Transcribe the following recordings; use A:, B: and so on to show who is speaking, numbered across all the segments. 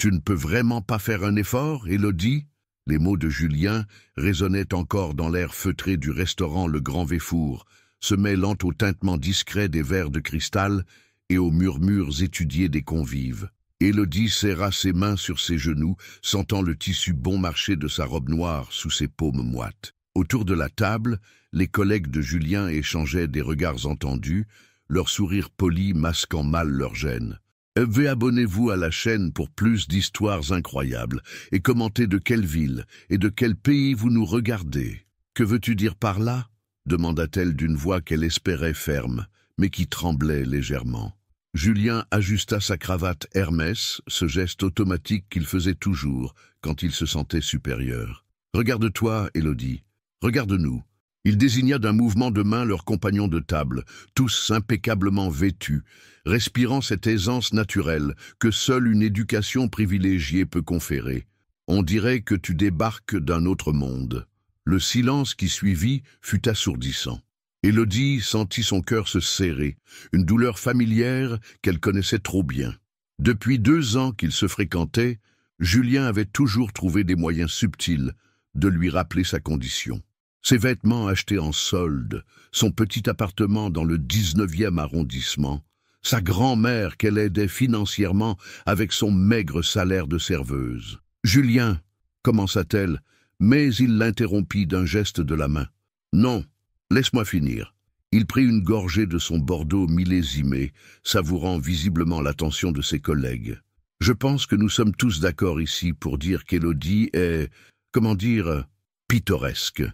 A: Tu ne peux vraiment pas faire un effort, Élodie? Les mots de Julien résonnaient encore dans l'air feutré du restaurant Le Grand Véfour, se mêlant au tintement discret des verres de cristal et aux murmures étudiés des convives. Élodie serra ses mains sur ses genoux, sentant le tissu bon marché de sa robe noire sous ses paumes moites. Autour de la table, les collègues de Julien échangeaient des regards entendus, leurs sourires polis masquant mal leur gêne. Abonnez-vous à la chaîne pour plus d'histoires incroyables et commentez de quelle ville et de quel pays vous nous regardez. Que veux-tu dire par là? Demanda-t-elle d'une voix qu'elle espérait ferme, mais qui tremblait légèrement. Julien ajusta sa cravate Hermès, ce geste automatique qu'il faisait toujours quand il se sentait supérieur. « Regarde-toi, Élodie, regarde-nous. » Il désigna d'un mouvement de main leurs compagnons de table, tous impeccablement vêtus, respirant cette aisance naturelle que seule une éducation privilégiée peut conférer. On dirait que tu débarques d'un autre monde. Le silence qui suivit fut assourdissant. Élodie sentit son cœur se serrer, une douleur familière qu'elle connaissait trop bien. Depuis 2 ans qu'ils se fréquentaient, Julien avait toujours trouvé des moyens subtils de lui rappeler sa condition. Ses vêtements achetés en solde, son petit appartement dans le 19e arrondissement, sa grand-mère qu'elle aidait financièrement avec son maigre salaire de serveuse. « Julien » commença-t-elle, mais il l'interrompit d'un geste de la main. « Non, laisse-moi finir. » Il prit une gorgée de son Bordeaux millésimé, savourant visiblement l'attention de ses collègues. « Je pense que nous sommes tous d'accord ici pour dire qu'Élodie est, comment dire, pittoresque.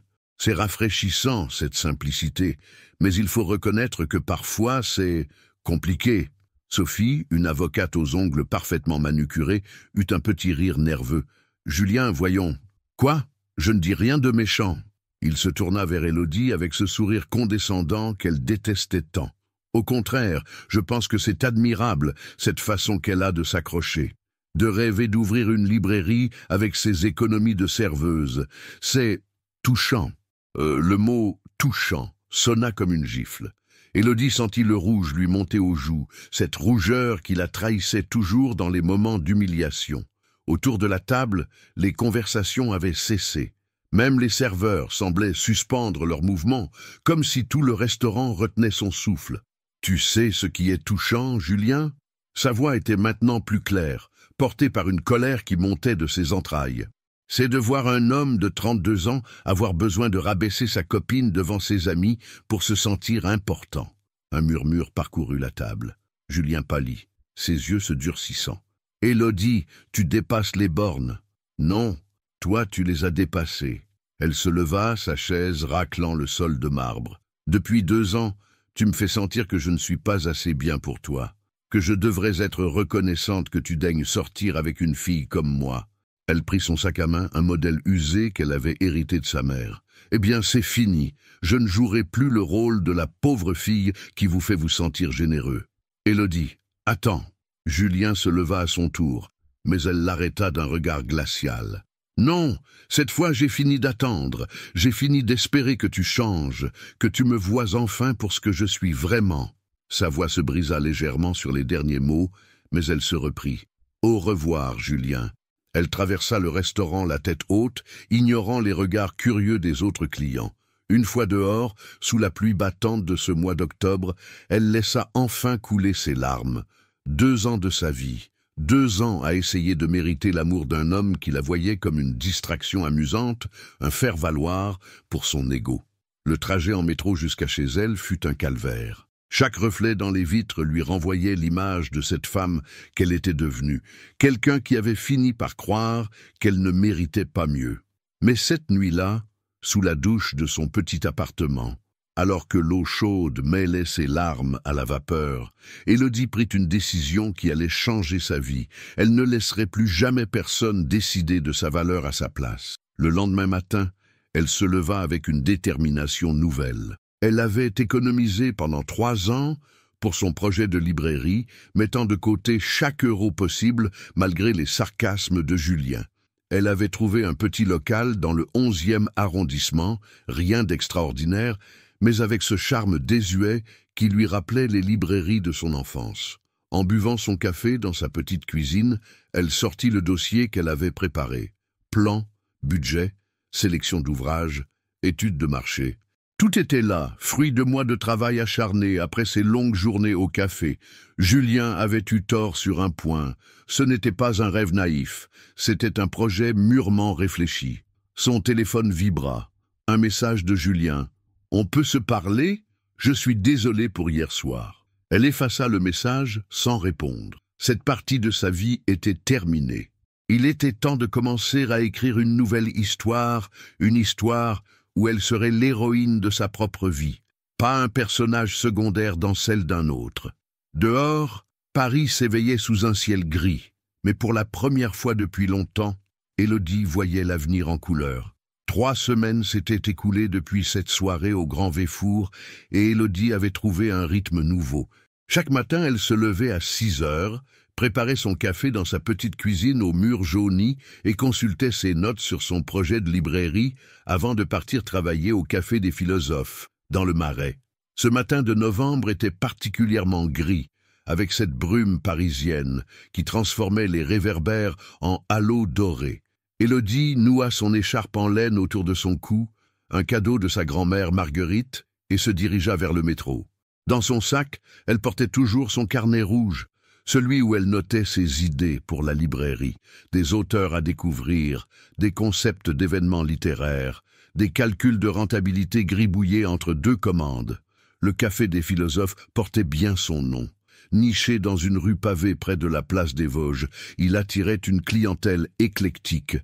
A: C'est rafraîchissant, cette simplicité, mais il faut reconnaître que parfois c'est compliqué. » Sophie, une avocate aux ongles parfaitement manucurés, eut un petit rire nerveux. « Julien, voyons. »« Quoi? Je ne dis rien de méchant. » Il se tourna vers Élodie avec ce sourire condescendant qu'elle détestait tant. « Au contraire, je pense que c'est admirable, cette façon qu'elle a de s'accrocher. De rêver d'ouvrir une librairie avec ses économies de serveuse. C'est touchant. » Le mot « touchant » sonna comme une gifle. Élodie sentit le rouge lui monter aux joues, cette rougeur qui la trahissait toujours dans les moments d'humiliation. Autour de la table, les conversations avaient cessé. Même les serveurs semblaient suspendre leurs mouvements, comme si tout le restaurant retenait son souffle. « Tu sais ce qui est touchant, Julien ?» Sa voix était maintenant plus claire, portée par une colère qui montait de ses entrailles. C'est de voir un homme de 32 ans avoir besoin de rabaisser sa copine devant ses amis pour se sentir important. Un murmure parcourut la table. Julien pâlit, ses yeux se durcissant. « Élodie, tu dépasses les bornes. »« Non, toi tu les as dépassées. » Elle se leva, sa chaise raclant le sol de marbre. « Depuis 2 ans, tu me fais sentir que je ne suis pas assez bien pour toi, que je devrais être reconnaissante que tu daignes sortir avec une fille comme moi. » Elle prit son sac à main, un modèle usé qu'elle avait hérité de sa mère. « Eh bien, c'est fini. Je ne jouerai plus le rôle de la pauvre fille qui vous fait vous sentir généreux. »« Élodie, attends. » Julien se leva à son tour, mais elle l'arrêta d'un regard glacial. « Non, cette fois j'ai fini d'attendre. J'ai fini d'espérer que tu changes, que tu me vois enfin pour ce que je suis vraiment. » Sa voix se brisa légèrement sur les derniers mots, mais elle se reprit. « Au revoir, Julien. » Elle traversa le restaurant la tête haute, ignorant les regards curieux des autres clients. Une fois dehors, sous la pluie battante de ce mois d'octobre, elle laissa enfin couler ses larmes. 2 ans de sa vie, 2 ans à essayer de mériter l'amour d'un homme qui la voyait comme une distraction amusante, un faire-valoir pour son ego. Le trajet en métro jusqu'à chez elle fut un calvaire. Chaque reflet dans les vitres lui renvoyait l'image de cette femme qu'elle était devenue, quelqu'un qui avait fini par croire qu'elle ne méritait pas mieux. Mais cette nuit-là, sous la douche de son petit appartement, alors que l'eau chaude mêlait ses larmes à la vapeur, Élodie prit une décision qui allait changer sa vie. Elle ne laisserait plus jamais personne décider de sa valeur à sa place. Le lendemain matin, elle se leva avec une détermination nouvelle. Elle avait économisé pendant 3 ans pour son projet de librairie, mettant de côté chaque euro possible malgré les sarcasmes de Julien. Elle avait trouvé un petit local dans le 11e arrondissement, rien d'extraordinaire, mais avec ce charme désuet qui lui rappelait les librairies de son enfance. En buvant son café dans sa petite cuisine, elle sortit le dossier qu'elle avait préparé. Plan, budget, sélection d'ouvrages, études de marché. Tout était là, fruit de mois de travail acharné après ses longues journées au café. Julien avait eu tort sur un point. Ce n'était pas un rêve naïf, c'était un projet mûrement réfléchi. Son téléphone vibra. Un message de Julien. « On peut se parler ? Je suis désolé pour hier soir. » Elle effaça le message sans répondre. Cette partie de sa vie était terminée. Il était temps de commencer à écrire une nouvelle histoire, une histoire où elle serait l'héroïne de sa propre vie, pas un personnage secondaire dans celle d'un autre. Dehors, Paris s'éveillait sous un ciel gris, mais pour la première fois depuis longtemps, Élodie voyait l'avenir en couleur. 3 semaines s'étaient écoulées depuis cette soirée au Grand Véfour et Élodie avait trouvé un rythme nouveau. Chaque matin, elle se levait à 6 heures, préparait son café dans sa petite cuisine aux murs jaunis et consultait ses notes sur son projet de librairie avant de partir travailler au Café des Philosophes, dans le Marais. Ce matin de novembre était particulièrement gris, avec cette brume parisienne qui transformait les réverbères en halos dorés. Élodie noua son écharpe en laine autour de son cou, un cadeau de sa grand-mère Marguerite, et se dirigea vers le métro. Dans son sac, elle portait toujours son carnet rouge, celui où elle notait ses idées pour la librairie, des auteurs à découvrir, des concepts d'événements littéraires, des calculs de rentabilité gribouillés entre 2 commandes. Le Café des Philosophes portait bien son nom. Niché dans une rue pavée près de la place des Vosges, il attirait une clientèle éclectique,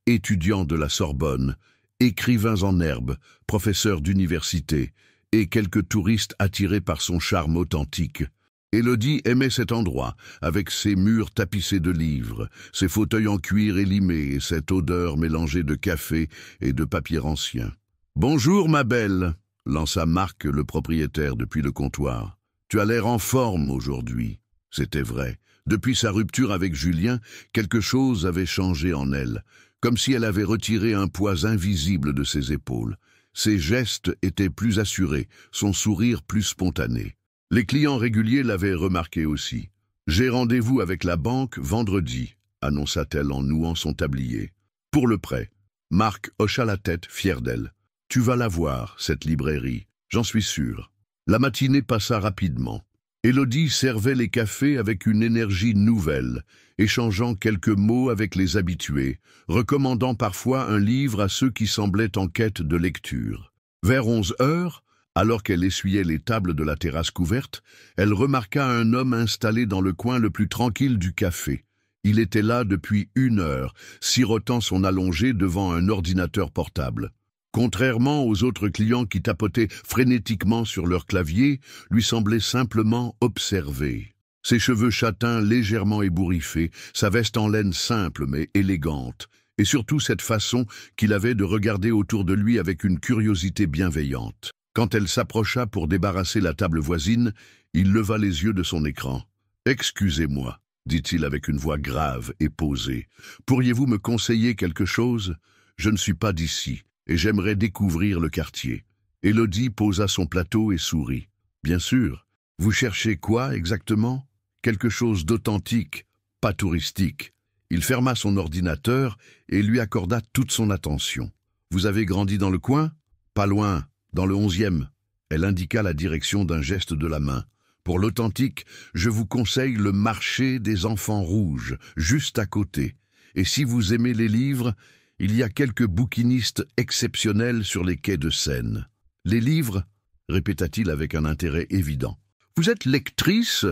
A: étudiants de la Sorbonne, écrivains en herbe, professeurs d'université, et quelques touristes attirés par son charme authentique. Élodie aimait cet endroit, avec ses murs tapissés de livres, ses fauteuils en cuir élimés et cette odeur mélangée de café et de papier ancien. « Bonjour, ma belle !» lança Marc, le propriétaire, depuis le comptoir. « Tu as l'air en forme aujourd'hui. » C'était vrai. Depuis sa rupture avec Julien, quelque chose avait changé en elle, comme si elle avait retiré un poids invisible de ses épaules. Ses gestes étaient plus assurés, son sourire plus spontané. Les clients réguliers l'avaient remarqué aussi. « J'ai rendez-vous avec la banque vendredi », annonça-t-elle en nouant son tablier. « Pour le prêt. » Marc hocha la tête, fier d'elle. « Tu vas la voir, cette librairie, j'en suis sûr. » La matinée passa rapidement. Élodie servait les cafés avec une énergie nouvelle, échangeant quelques mots avec les habitués, recommandant parfois un livre à ceux qui semblaient en quête de lecture. Vers 11 heures, alors qu'elle essuyait les tables de la terrasse couverte, elle remarqua un homme installé dans le coin le plus tranquille du café. Il était là depuis 1 heure, sirotant son allongé devant un ordinateur portable. Contrairement aux autres clients qui tapotaient frénétiquement sur leur clavier, lui semblait simplement observer. Ses cheveux châtains légèrement ébouriffés, sa veste en laine simple mais élégante, et surtout cette façon qu'il avait de regarder autour de lui avec une curiosité bienveillante. Quand elle s'approcha pour débarrasser la table voisine, il leva les yeux de son écran. « Excusez-moi », dit-il avec une voix grave et posée. « Pourriez-vous me conseiller quelque chose ? Je ne suis pas d'ici, et j'aimerais découvrir le quartier. » Élodie posa son plateau et sourit. « Bien sûr. Vous cherchez quoi exactement ? Quelque chose d'authentique, pas touristique. » Il ferma son ordinateur et lui accorda toute son attention. « Vous avez grandi dans le coin ? Pas loin. Dans le 11e, elle indiqua la direction d'un geste de la main. Pour l'authentique, je vous conseille le marché des enfants rouges, juste à côté. Et si vous aimez les livres, il y a quelques bouquinistes exceptionnels sur les quais de Seine. Les livres, répéta-t-il avec un intérêt évident. Vous êtes lectrice ?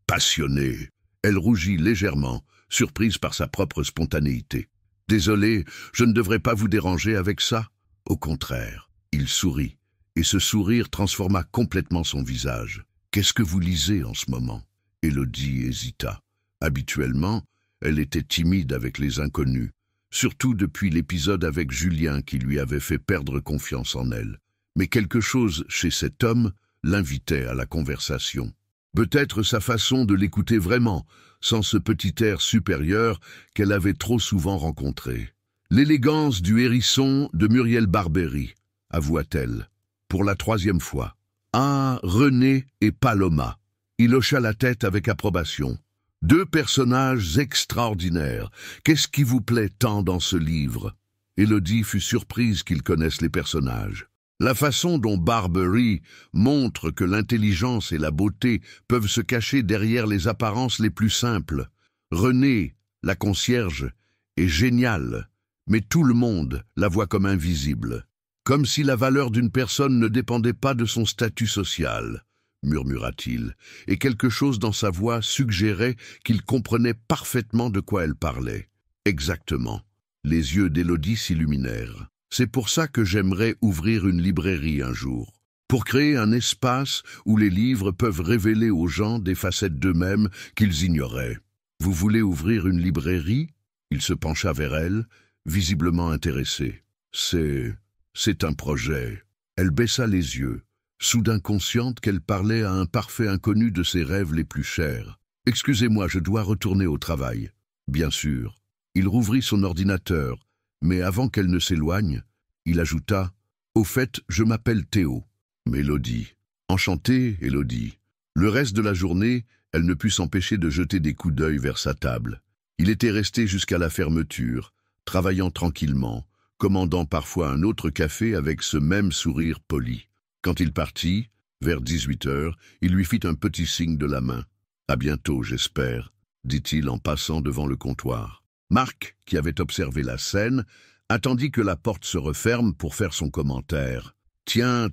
A: Passionnée. Elle rougit légèrement, surprise par sa propre spontanéité. Désolé, je ne devrais pas vous déranger avec ça. Au contraire, il sourit. Et ce sourire transforma complètement son visage. « Qu'est-ce que vous lisez en ce moment ?» Élodie hésita. Habituellement, elle était timide avec les inconnus, surtout depuis l'épisode avec Julien qui lui avait fait perdre confiance en elle. Mais quelque chose chez cet homme l'invitait à la conversation. Peut-être sa façon de l'écouter vraiment, sans ce petit air supérieur qu'elle avait trop souvent rencontré. « L'élégance du hérisson de Muriel Barbery », avoua-t-elle. Pour la 3e fois. « Ah, René et Paloma. Il hocha la tête avec approbation. Deux personnages extraordinaires. Qu'est-ce qui vous plaît tant dans ce livre? Élodie fut surprise qu'ils connaissent les personnages. La façon dont Barbary montre que l'intelligence et la beauté peuvent se cacher derrière les apparences les plus simples. Renée, la concierge, est géniale, mais tout le monde la voit comme invisible. Comme si la valeur d'une personne ne dépendait pas de son statut social, murmura-t-il, et quelque chose dans sa voix suggérait qu'il comprenait parfaitement de quoi elle parlait. Exactement. Les yeux d'Élodie s'illuminèrent. C'est pour ça que j'aimerais ouvrir une librairie un jour, pour créer un espace où les livres peuvent révéler aux gens des facettes d'eux-mêmes qu'ils ignoraient. Vous voulez ouvrir une librairie? Il se pencha vers elle, visiblement intéressé. C'est un projet. Elle baissa les yeux, soudain consciente qu'elle parlait à un parfait inconnu de ses rêves les plus chers. « Excusez-moi, je dois retourner au travail. » Bien sûr. Il rouvrit son ordinateur, mais avant qu'elle ne s'éloigne, il ajouta « Au fait, je m'appelle Théo. » Mélodie. « Enchantée, Élodie. » Le reste de la journée, elle ne put s'empêcher de jeter des coups d'œil vers sa table. Il était resté jusqu'à la fermeture, travaillant tranquillement, commandant parfois un autre café avec ce même sourire poli. Quand il partit, vers 18 heures, il lui fit un petit signe de la main. « À bientôt, j'espère », dit-il en passant devant le comptoir. Marc, qui avait observé la scène, attendit que la porte se referme pour faire son commentaire. « Tiens,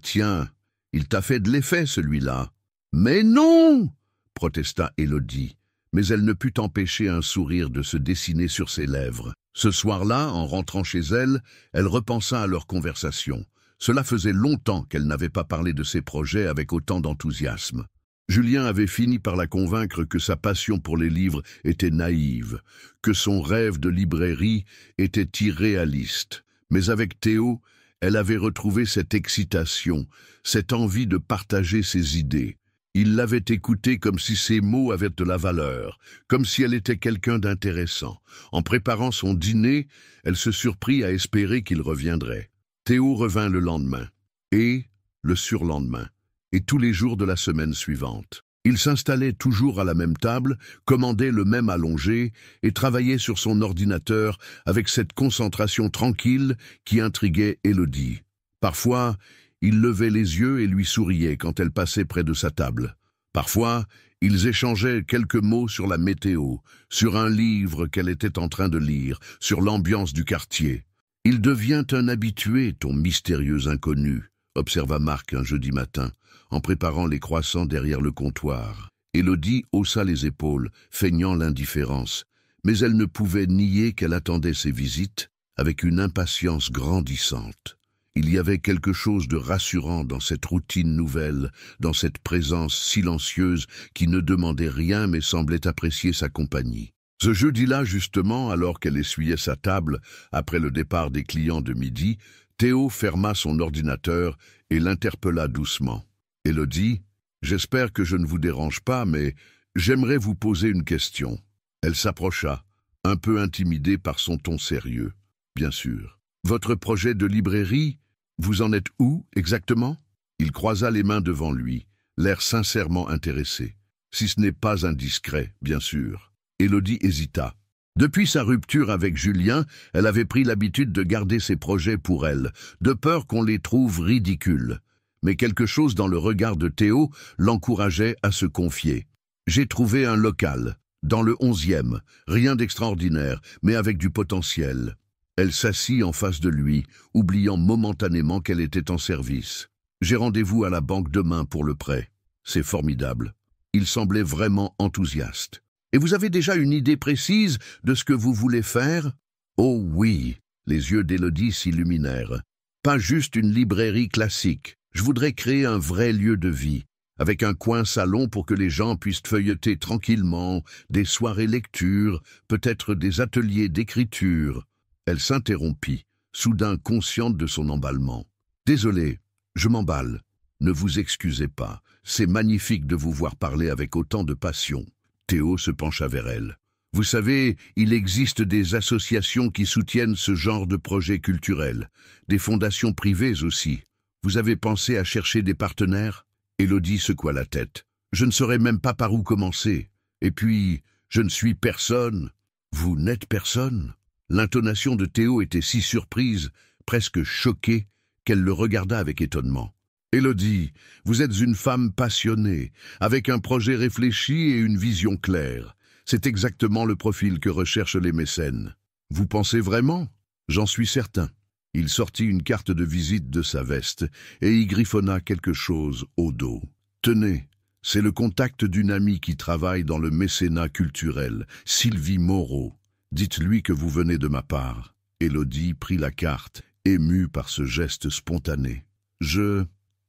A: il t'a fait de l'effet, celui-là. »« Mais non !» protesta Élodie, mais elle ne put empêcher un sourire de se dessiner sur ses lèvres. Ce soir-là, en rentrant chez elle, elle repensa à leur conversation. Cela faisait longtemps qu'elle n'avait pas parlé de ses projets avec autant d'enthousiasme. Julien avait fini par la convaincre que sa passion pour les livres était naïve, que son rêve de librairie était irréaliste. Mais avec Théo, elle avait retrouvé cette excitation, cette envie de partager ses idées. Il l'avait écoutée comme si ses mots avaient de la valeur, comme si elle était quelqu'un d'intéressant. En préparant son dîner, elle se surprit à espérer qu'il reviendrait. Théo revint le lendemain, et le surlendemain, et tous les jours de la semaine suivante. Il s'installait toujours à la même table, commandait le même allongé et travaillait sur son ordinateur avec cette concentration tranquille qui intriguait Élodie. Parfois, il levait les yeux et lui souriait quand elle passait près de sa table. Parfois, ils échangeaient quelques mots sur la météo, sur un livre qu'elle était en train de lire, sur l'ambiance du quartier. « Il devient un habitué, ton mystérieux inconnu », observa Marc un jeudi matin, en préparant les croissants derrière le comptoir. Élodie haussa les épaules, feignant l'indifférence, mais elle ne pouvait nier qu'elle attendait ses visites avec une impatience grandissante. Il y avait quelque chose de rassurant dans cette routine nouvelle, dans cette présence silencieuse qui ne demandait rien mais semblait apprécier sa compagnie. Ce jeudi-là, justement, alors qu'elle essuyait sa table, après le départ des clients de midi, Théo ferma son ordinateur et l'interpella doucement. « Élodie, j'espère que je ne vous dérange pas, mais j'aimerais vous poser une question. » Elle s'approcha, un peu intimidée par son ton sérieux. « Bien sûr. Votre projet de librairie, vous en êtes où exactement ?» Il croisa les mains devant lui, l'air sincèrement intéressé. « Si ce n'est pas indiscret, bien sûr. » Élodie hésita. Depuis sa rupture avec Julien, elle avait pris l'habitude de garder ses projets pour elle, de peur qu'on les trouve ridicules. Mais quelque chose dans le regard de Théo l'encourageait à se confier. « J'ai trouvé un local, dans le 11e, rien d'extraordinaire, mais avec du potentiel. » Elle s'assit en face de lui, oubliant momentanément qu'elle était en service. « J'ai rendez-vous à la banque demain pour le prêt. C'est formidable. » Il semblait vraiment enthousiaste. « Et vous avez déjà une idée précise de ce que vous voulez faire ?»« Oh oui !» Les yeux d'Élodie s'illuminèrent. « Pas juste une librairie classique. Je voudrais créer un vrai lieu de vie, avec un coin salon pour que les gens puissent feuilleter tranquillement, des soirées lecture, peut-être des ateliers d'écriture. » Elle s'interrompit, soudain consciente de son emballement. « Désolé, je m'emballe. Ne vous excusez pas. C'est magnifique de vous voir parler avec autant de passion. » Théo se pencha vers elle. « Vous savez, il existe des associations qui soutiennent ce genre de projets culturels, des fondations privées aussi. Vous avez pensé à chercher des partenaires ?» Élodie secoua la tête. Je ne saurais même pas par où commencer. Et puis, je ne suis personne. Vous n'êtes personne. L'intonation de Théo était si surprise, presque choquée, qu'elle le regarda avec étonnement. Élodie, vous êtes une femme passionnée, avec un projet réfléchi et une vision claire. C'est exactement le profil que recherchent les mécènes. Vous pensez vraiment? J'en suis certain. Il sortit une carte de visite de sa veste et y griffonna quelque chose au dos. Tenez, c'est le contact d'une amie qui travaille dans le mécénat culturel, Sylvie Moreau. Dites-lui que vous venez de ma part. Élodie prit la carte, émue par ce geste spontané.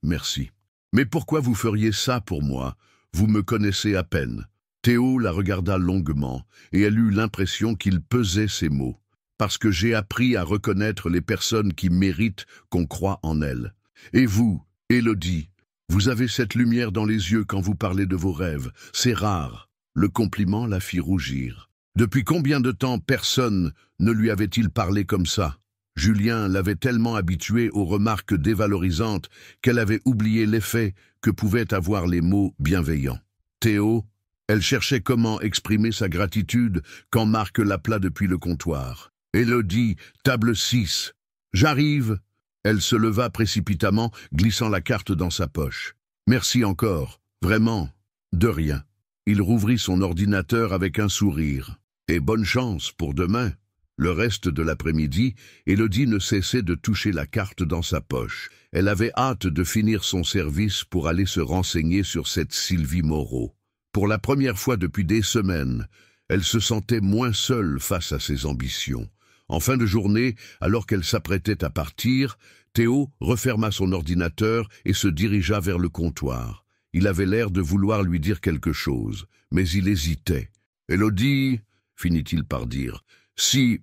A: Merci. Mais pourquoi vous feriez ça pour moi? Vous me connaissez à peine. Théo la regarda longuement, et elle eut l'impression qu'il pesait ses mots. Parce que j'ai appris à reconnaître les personnes qui méritent qu'on croie en elles. Et vous, Élodie, vous avez cette lumière dans les yeux quand vous parlez de vos rêves. C'est rare. Le compliment la fit rougir. Depuis combien de temps personne ne lui avait-il parlé comme ça? Julien l'avait tellement habituée aux remarques dévalorisantes qu'elle avait oublié l'effet que pouvaient avoir les mots bienveillants. Théo, elle cherchait comment exprimer sa gratitude quand Marc l'appela depuis le comptoir. Élodie, table 6. J'arrive. Elle se leva précipitamment, glissant la carte dans sa poche. Merci encore. Vraiment. De rien. Il rouvrit son ordinateur avec un sourire. Et bonne chance pour demain. Le reste de l'après-midi, Élodie ne cessait de toucher la carte dans sa poche. Elle avait hâte de finir son service pour aller se renseigner sur cette Sylvie Moreau. Pour la première fois depuis des semaines, elle se sentait moins seule face à ses ambitions. En fin de journée, alors qu'elle s'apprêtait à partir, Théo referma son ordinateur et se dirigea vers le comptoir. Il avait l'air de vouloir lui dire quelque chose, mais il hésitait. « Élodie, finit-il par dire, si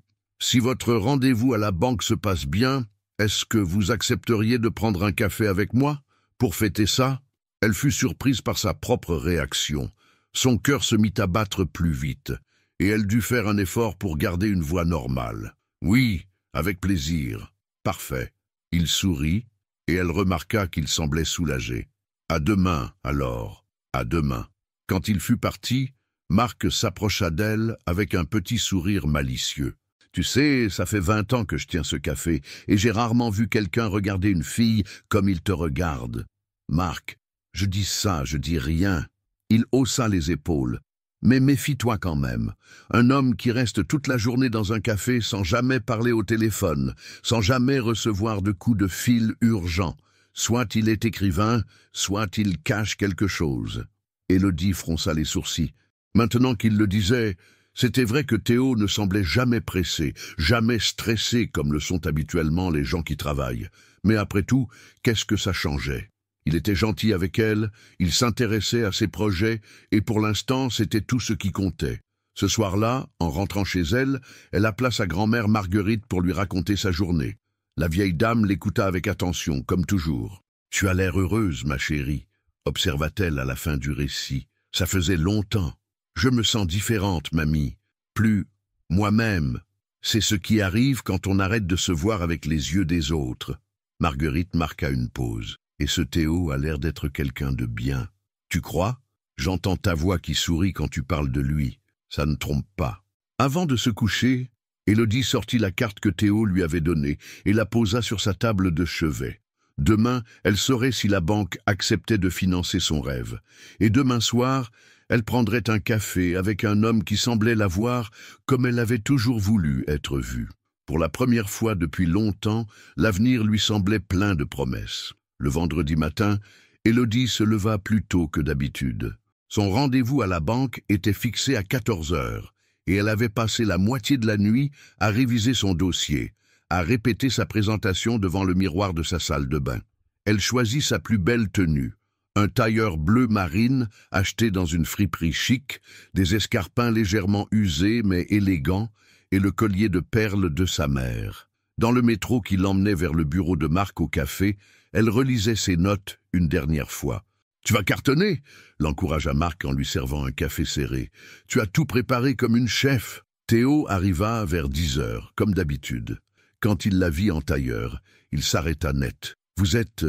A: votre rendez-vous à la banque se passe bien, est-ce que vous accepteriez de prendre un café avec moi pour fêter ça ?» Elle fut surprise par sa propre réaction. Son cœur se mit à battre plus vite, et elle dut faire un effort pour garder une voix normale. « Oui, avec plaisir. Parfait. » Il sourit, et elle remarqua qu'il semblait soulagé. « À demain, alors. À demain. » Quand il fut parti, Marc s'approcha d'elle avec un petit sourire malicieux. « Tu sais, ça fait 20 ans que je tiens ce café, et j'ai rarement vu quelqu'un regarder une fille comme il te regarde. Marc, je dis ça, je dis rien. » Il haussa les épaules. « Mais méfie-toi quand même. Un homme qui reste toute la journée dans un café sans jamais parler au téléphone, sans jamais recevoir de coups de fil urgents. Soit il est écrivain, soit il cache quelque chose. » Élodie fronça les sourcils. Maintenant qu'il le disait, c'était vrai que Théo ne semblait jamais pressé, jamais stressé comme le sont habituellement les gens qui travaillent. Mais après tout, qu'est-ce que ça changeait? Il était gentil avec elle, il s'intéressait à ses projets, et pour l'instant, c'était tout ce qui comptait. Ce soir-là, en rentrant chez elle, elle appela sa grand-mère Marguerite pour lui raconter sa journée. La vieille dame l'écouta avec attention, comme toujours. « Tu as l'air heureuse, ma chérie », observa-t-elle à la fin du récit. « Ça faisait longtemps. Je me sens différente, mamie. Plus moi-même. C'est ce qui arrive quand on arrête de se voir avec les yeux des autres. » Marguerite marqua une pause. « Et ce Théo a l'air d'être quelqu'un de bien. Tu crois? J'entends ta voix qui sourit quand tu parles de lui. Ça ne trompe pas. » Avant de se coucher, Élodie sortit la carte que Théo lui avait donnée et la posa sur sa table de chevet. Demain, elle saurait si la banque acceptait de financer son rêve. Et demain soir, elle prendrait un café avec un homme qui semblait la voir comme elle avait toujours voulu être vue. Pour la première fois depuis longtemps, l'avenir lui semblait plein de promesses. Le vendredi matin, Élodie se leva plus tôt que d'habitude. Son rendez-vous à la banque était fixé à 14 heures, et elle avait passé la moitié de la nuit à réviser son dossier, à répéter sa présentation devant le miroir de sa salle de bain. Elle choisit sa plus belle tenue, un tailleur bleu marine acheté dans une friperie chic, des escarpins légèrement usés mais élégants, et le collier de perles de sa mère. Dans le métro qui l'emmenait vers le bureau de Marc au café, elle relisait ses notes une dernière fois. « Tu vas cartonner !» l'encouragea Marc en lui servant un café serré. « Tu as tout préparé comme une chef !» Théo arriva vers 10 heures, comme d'habitude. Quand il la vit en tailleur, il s'arrêta net. « Vous êtes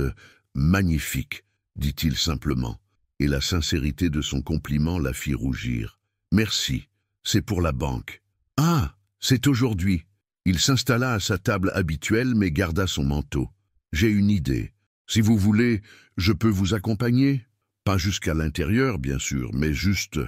A: magnifique !» dit-il simplement. et la sincérité de son compliment la fit rougir. « Merci, c'est pour la banque. »« Ah, c'est aujourd'hui. » Il s'installa à sa table habituelle mais garda son manteau. « J'ai une idée. Si vous voulez, je peux vous accompagner. Pas jusqu'à l'intérieur, bien sûr, mais juste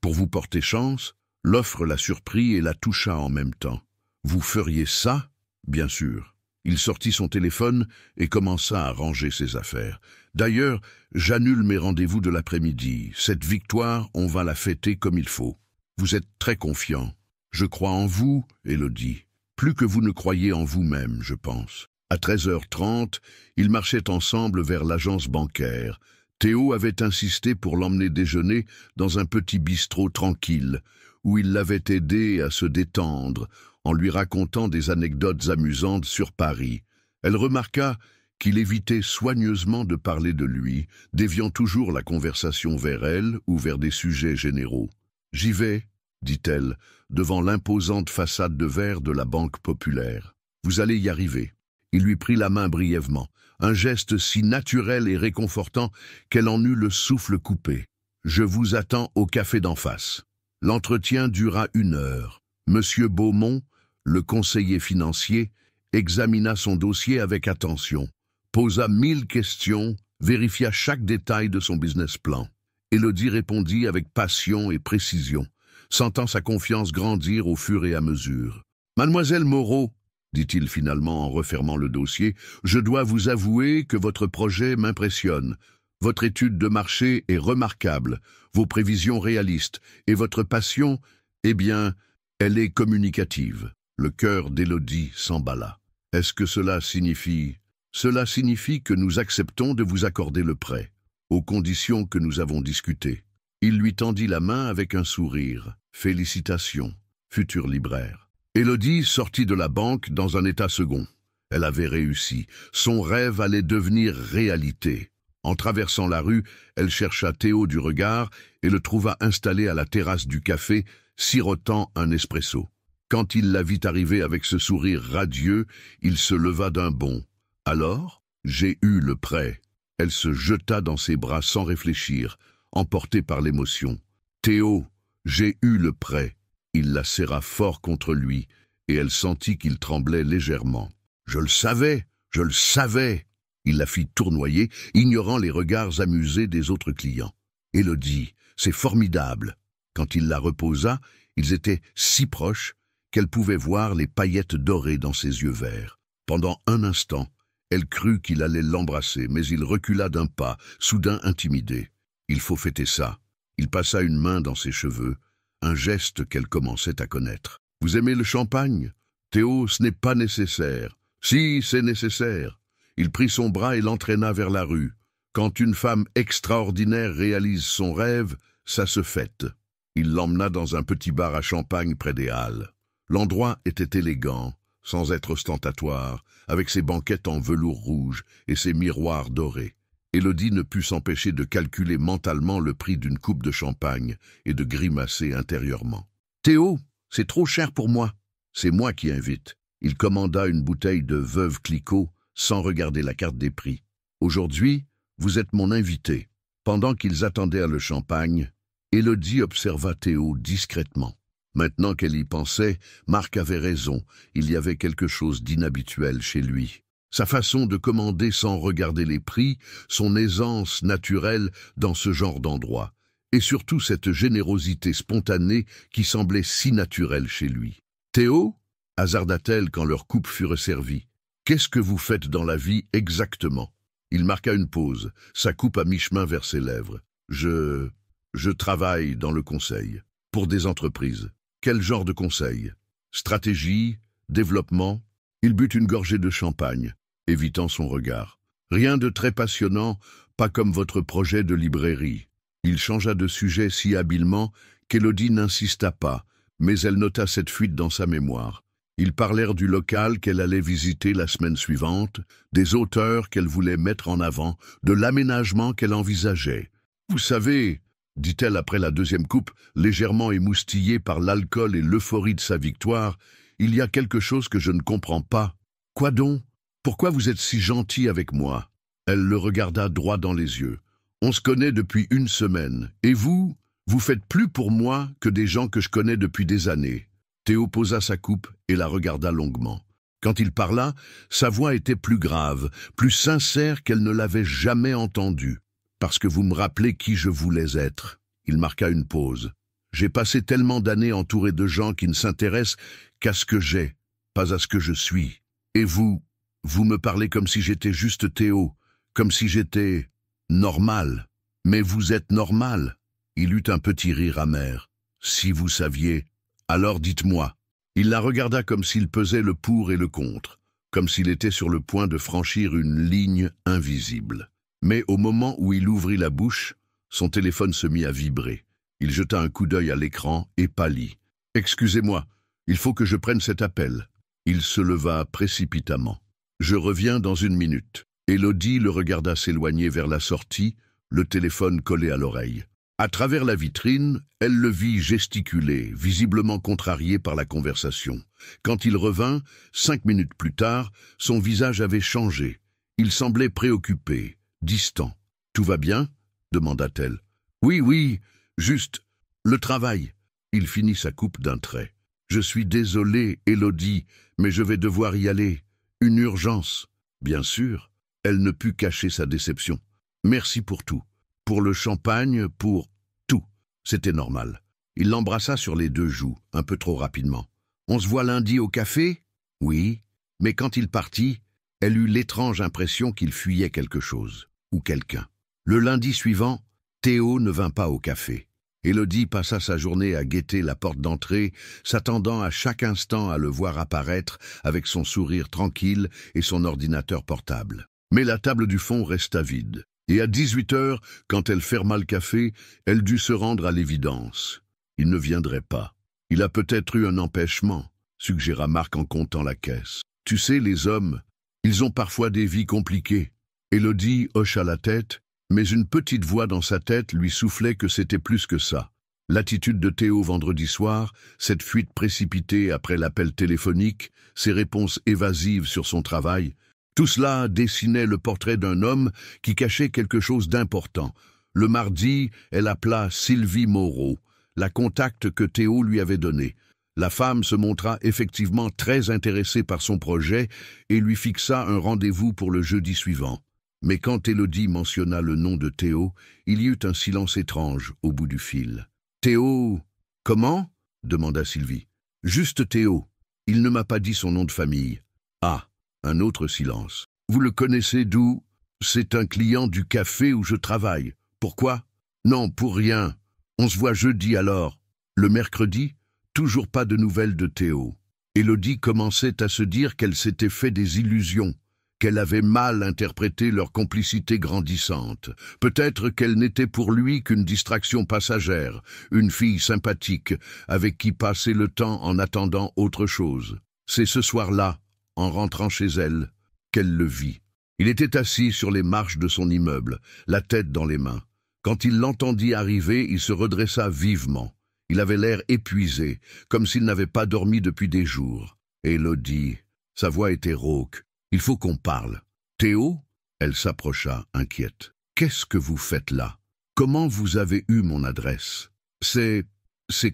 A: pour vous porter chance. » L'offre la surprit et la toucha en même temps. « Vous feriez ça ?» ?»« Bien sûr. » Il sortit son téléphone et commença à ranger ses affaires. « D'ailleurs, j'annule mes rendez-vous de l'après-midi. Cette victoire, on va la fêter comme il faut. Vous êtes très confiant. Je crois en vous, Élodie. Plus que vous ne croyez en vous-même, je pense. » À 13h30, ils marchaient ensemble vers l'agence bancaire. Théo avait insisté pour l'emmener déjeuner dans un petit bistrot tranquille, où il l'avait aidé à se détendre, en lui racontant des anecdotes amusantes sur Paris. Elle remarqua qu'il évitait soigneusement de parler de lui, déviant toujours la conversation vers elle ou vers des sujets généraux. « J'y vais », dit-elle, devant l'imposante façade de verre de la Banque populaire. « Vous allez y arriver. » Il lui prit la main brièvement, un geste si naturel et réconfortant qu'elle en eut le souffle coupé. « Je vous attends au café d'en face. » L'entretien dura 1 heure. Monsieur Beaumont, le conseiller financier, examina son dossier avec attention, posa 1000 questions, vérifia chaque détail de son business plan. Élodie répondit avec passion et précision, sentant sa confiance grandir au fur et à mesure. « Mademoiselle Moreau, » dit-il finalement en refermant le dossier, « je dois vous avouer que votre projet m'impressionne. Votre étude de marché est remarquable, vos prévisions réalistes, et votre passion, eh bien, elle est communicative. » Le cœur d'Élodie s'emballa. « Est-ce que cela signifie… » « Cela signifie que nous acceptons de vous accorder le prêt, aux conditions que nous avons discutées. » Il lui tendit la main avec un sourire. « Félicitations, futur libraire. » Élodie sortit de la banque dans un état second. Elle avait réussi. Son rêve allait devenir réalité. En traversant la rue, elle chercha Théo du regard et le trouva installé à la terrasse du café, sirotant un espresso. Quand il la vit arriver avec ce sourire radieux, il se leva d'un bond. « Alors, j'ai eu le prêt. » Elle se jeta dans ses bras sans réfléchir, emportée par l'émotion. « Théo, j'ai eu le prêt. » Il la serra fort contre lui, et elle sentit qu'il tremblait légèrement. « Je le savais, je le savais !» Il la fit tournoyer, ignorant les regards amusés des autres clients. « Élodie, c'est formidable !» Quand il la reposa, ils étaient si proches qu'elle pouvait voir les paillettes dorées dans ses yeux verts. Pendant un instant, elle crut qu'il allait l'embrasser, mais il recula d'un pas, soudain intimidé. « Il faut fêter ça. » Il passa une main dans ses cheveux, un geste qu'elle commençait à connaître. « Vous aimez le champagne ? Théo, ce n'est pas nécessaire. »« Si, c'est nécessaire. » Il prit son bras et l'entraîna vers la rue. Quand une femme extraordinaire réalise son rêve, ça se fête. Il l'emmena dans un petit bar à champagne près des Halles. L'endroit était élégant, sans être ostentatoire, avec ses banquettes en velours rouge et ses miroirs dorés. Élodie ne put s'empêcher de calculer mentalement le prix d'une coupe de champagne et de grimacer intérieurement. « Théo, c'est trop cher pour moi. » « C'est moi qui invite. » Il commanda une bouteille de Veuve Clicquot sans regarder la carte des prix. « Aujourd'hui, vous êtes mon invité. » Pendant qu'ils attendaient le champagne, Élodie observa Théo discrètement. Maintenant qu'elle y pensait, Marc avait raison, il y avait quelque chose d'inhabituel chez lui. Sa façon de commander sans regarder les prix, son aisance naturelle dans ce genre d'endroit, et surtout cette générosité spontanée qui semblait si naturelle chez lui. « Théo » hasarda-t-elle quand leur coupe fut resservie. « Qu'est-ce que vous faites dans la vie exactement ?» Il marqua une pause, sa coupe à mi-chemin vers ses lèvres. « Je travaille dans le conseil, pour des entreprises. » Quel genre de conseil ? Stratégie ? Développement ? Il but une gorgée de champagne, évitant son regard. Rien de très passionnant, pas comme votre projet de librairie. Il changea de sujet si habilement qu'Élodie n'insista pas, mais elle nota cette fuite dans sa mémoire. Ils parlèrent du local qu'elle allait visiter la semaine suivante, des auteurs qu'elle voulait mettre en avant, de l'aménagement qu'elle envisageait. « Vous savez, » dit-elle après la deuxième coupe, légèrement émoustillée par l'alcool et l'euphorie de sa victoire, « il y a quelque chose que je ne comprends pas. Quoi donc ? Pourquoi vous êtes si gentil avec moi ?» Elle le regarda droit dans les yeux. On se connaît depuis une semaine. Et vous, vous faites plus pour moi que des gens que je connais depuis des années. » Théo posa sa coupe et la regarda longuement. Quand il parla, sa voix était plus grave, plus sincère qu'elle ne l'avait jamais entendue. « Parce que vous me rappelez qui je voulais être. » Il marqua une pause. « J'ai passé tellement d'années entouré de gens qui ne s'intéressent qu'à ce que j'ai, pas à ce que je suis. Et vous me parlez comme si j'étais juste Théo, comme si j'étais normal. Mais vous êtes normal. » Il eut un petit rire amer. « Si vous saviez, alors dites-moi. » Il la regarda comme s'il pesait le pour et le contre, comme s'il était sur le point de franchir une ligne invisible. Mais au moment où il ouvrit la bouche, son téléphone se mit à vibrer. Il jeta un coup d'œil à l'écran et pâlit. « Excusez-moi, il faut que je prenne cet appel. » Il se leva précipitamment. « Je reviens dans une minute. » Élodie le regarda s'éloigner vers la sortie, le téléphone collé à l'oreille. À travers la vitrine, elle le vit gesticuler, visiblement contrarié par la conversation. Quand il revint, 5 minutes plus tard, son visage avait changé. Il semblait préoccupé, distant. « Tout va bien ?» demanda-t-elle. « Oui, juste le travail. » Il finit sa coupe d'un trait. « Je suis désolé, Élodie, mais je vais devoir y aller. Une urgence. » Bien sûr, elle ne put cacher sa déception. « Merci pour tout. Pour le champagne, pour tout. » C'était normal. Il l'embrassa sur les 2 joues, un peu trop rapidement. « On se voit lundi au café ?» « Oui. » Mais quand il partit, elle eut l'étrange impression qu'il fuyait quelque chose, ou quelqu'un. Le lundi suivant, Théo ne vint pas au café. Élodie passa sa journée à guetter la porte d'entrée, s'attendant à chaque instant à le voir apparaître avec son sourire tranquille et son ordinateur portable. Mais la table du fond resta vide. Et à 18 heures, quand elle ferma le café, elle dut se rendre à l'évidence. Il ne viendrait pas. Il a peut-être eu un empêchement, suggéra Marc en comptant la caisse. Tu sais, les hommes, ils ont parfois des vies compliquées. Élodie hocha la tête, mais une petite voix dans sa tête lui soufflait que c'était plus que ça. L'attitude de Théo vendredi soir, cette fuite précipitée après l'appel téléphonique, ses réponses évasives sur son travail, tout cela dessinait le portrait d'un homme qui cachait quelque chose d'important. Le mardi, elle appela Sylvie Moreau, la contact que Théo lui avait donnée. La femme se montra effectivement très intéressée par son projet et lui fixa un rendez-vous pour le jeudi suivant. Mais quand Élodie mentionna le nom de Théo, il y eut un silence étrange au bout du fil. « Théo, comment ?» demanda Sylvie. « Juste Théo. Il ne m'a pas dit son nom de famille. » Ah, un autre silence. « Vous le connaissez d'où ? » ?»« C'est un client du café où je travaille. » »« Pourquoi ? » ?»« Non, pour rien. On se voit jeudi alors. » Le mercredi, toujours pas de nouvelles de Théo. Élodie commençait à se dire qu'elle s'était fait des illusions, qu'elle avait mal interprété leur complicité grandissante. Peut-être qu'elle n'était pour lui qu'une distraction passagère, une fille sympathique, avec qui passer le temps en attendant autre chose. C'est ce soir-là, en rentrant chez elle, qu'elle le vit. Il était assis sur les marches de son immeuble, la tête dans les mains. Quand il l'entendit arriver, il se redressa vivement. Il avait l'air épuisé, comme s'il n'avait pas dormi depuis des jours. Élodie, sa voix était rauque. « Il faut qu'on parle. »« Théo ?» Elle s'approcha, inquiète. « Qu'est-ce que vous faites là ? Comment vous avez eu mon adresse ? » C'est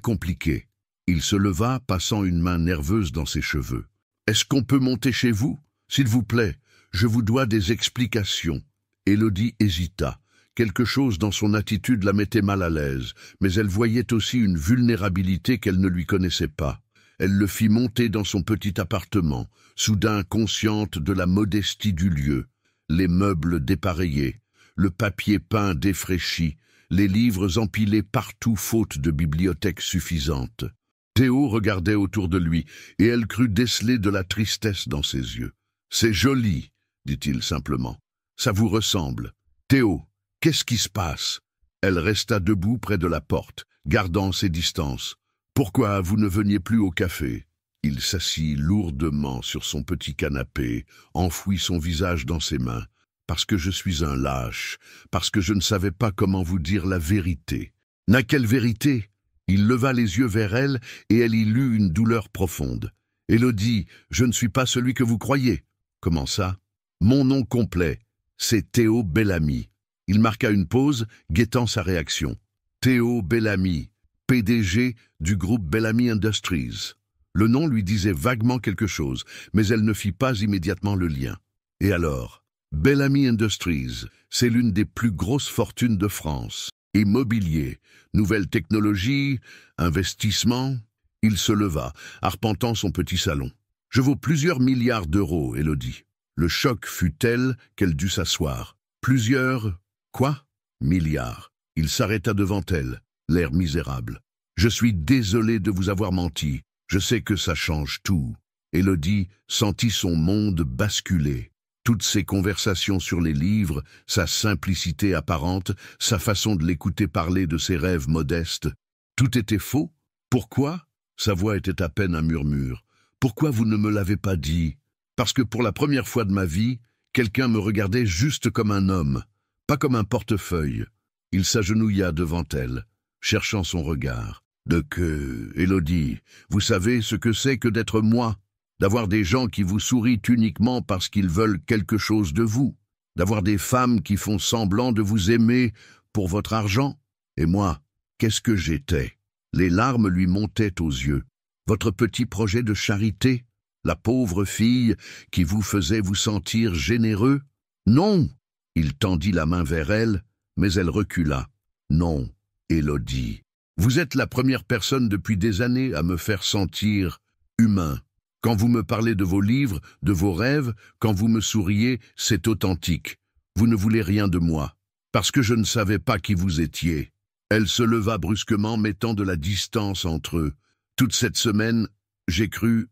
A: compliqué. » Il se leva, passant une main nerveuse dans ses cheveux. « Est-ce qu'on peut monter chez vous ? S'il vous plaît, je vous dois des explications. » Élodie hésita. Quelque chose dans son attitude la mettait mal à l'aise, mais elle voyait aussi une vulnérabilité qu'elle ne lui connaissait pas. Elle le fit monter dans son petit appartement, soudain consciente de la modestie du lieu. Les meubles dépareillés, le papier peint défraîchi, les livres empilés partout faute de bibliothèque suffisante. Théo regardait autour de lui, et elle crut déceler de la tristesse dans ses yeux. « C'est joli, » dit-il simplement. « Ça vous ressemble. Théo, qu'est-ce qui se passe ?» Elle resta debout près de la porte, gardant ses distances. « Pourquoi vous ne veniez plus au café ?» Il s'assit lourdement sur son petit canapé, enfouit son visage dans ses mains. « Parce que je suis un lâche, parce que je ne savais pas comment vous dire la vérité. »« Na quelle vérité ?» Il leva les yeux vers elle et elle y lut une douleur profonde. « Élodie, je ne suis pas celui que vous croyez. »« Comment ça ?»« Mon nom complet, c'est Théo Bellamy. » Il marqua une pause, guettant sa réaction. Théo Bellamy, PDG du groupe Bellamy Industries. Le nom lui disait vaguement quelque chose, mais elle ne fit pas immédiatement le lien. Et alors? Bellamy Industries, c'est l'une des plus grosses fortunes de France. Immobilier, nouvelles technologies, investissement. Il se leva, arpentant son petit salon. Je vaux plusieurs milliards d'euros, Élodie. Le choc fut tel qu'elle dut s'asseoir. Plusieurs... Quoi? Milliards. Il s'arrêta devant elle, l'air misérable. Je suis désolé de vous avoir menti. Je sais que ça change tout. Élodie sentit son monde basculer. Toutes ses conversations sur les livres, sa simplicité apparente, sa façon de l'écouter parler de ses rêves modestes. Tout était faux? Pourquoi? Sa voix était à peine un murmure. Pourquoi vous ne me l'avez pas dit? Parce que pour la première fois de ma vie, quelqu'un me regardait juste comme un homme, pas comme un portefeuille. Il s'agenouilla devant elle, cherchant son regard. Élodie, vous savez ce que c'est que d'être moi, d'avoir des gens qui vous sourient uniquement parce qu'ils veulent quelque chose de vous, d'avoir des femmes qui font semblant de vous aimer pour votre argent. Et moi, qu'est-ce que j'étais? Les larmes lui montaient aux yeux. Votre petit projet de charité, la pauvre fille qui vous faisait vous sentir généreux? Non! Il tendit la main vers elle, mais elle recula. Non, Élodie. Vous êtes la première personne depuis des années à me faire sentir humain. Quand vous me parlez de vos livres, de vos rêves, quand vous me souriez, c'est authentique. Vous ne voulez rien de moi, parce que je ne savais pas qui vous étiez. Elle se leva brusquement, mettant de la distance entre eux. Toute cette semaine, j'ai cru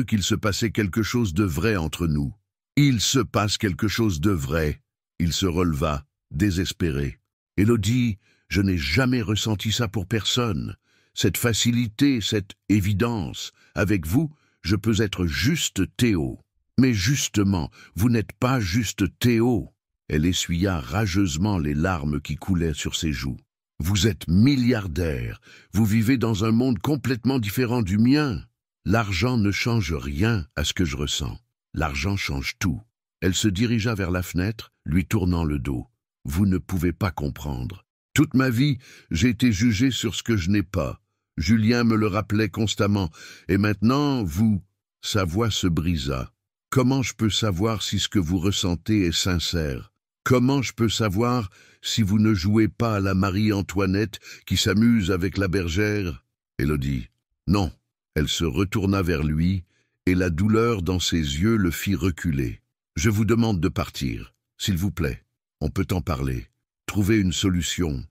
A: qu'il se passait quelque chose de vrai entre nous. Il se passe quelque chose de vrai. Il se releva, désespéré. Élodie, je n'ai jamais ressenti ça pour personne. Cette facilité, cette évidence. Avec vous, je peux être juste Théo. Mais justement, vous n'êtes pas juste Théo. Elle essuya rageusement les larmes qui coulaient sur ses joues. Vous êtes milliardaire. Vous vivez dans un monde complètement différent du mien. L'argent ne change rien à ce que je ressens. L'argent change tout. Elle se dirigea vers la fenêtre, lui tournant le dos. Vous ne pouvez pas comprendre. Toute ma vie, j'ai été jugé sur ce que je n'ai pas. Julien me le rappelait constamment. Et maintenant, vous... Sa voix se brisa. Comment je peux savoir si ce que vous ressentez est sincère? Comment je peux savoir si vous ne jouez pas à la Marie-Antoinette qui s'amuse avec la bergère? Élodie. Non. Elle se retourna vers lui, et la douleur dans ses yeux le fit reculer. Je vous demande de partir, s'il vous plaît. On peut en parler. Trouver une solution.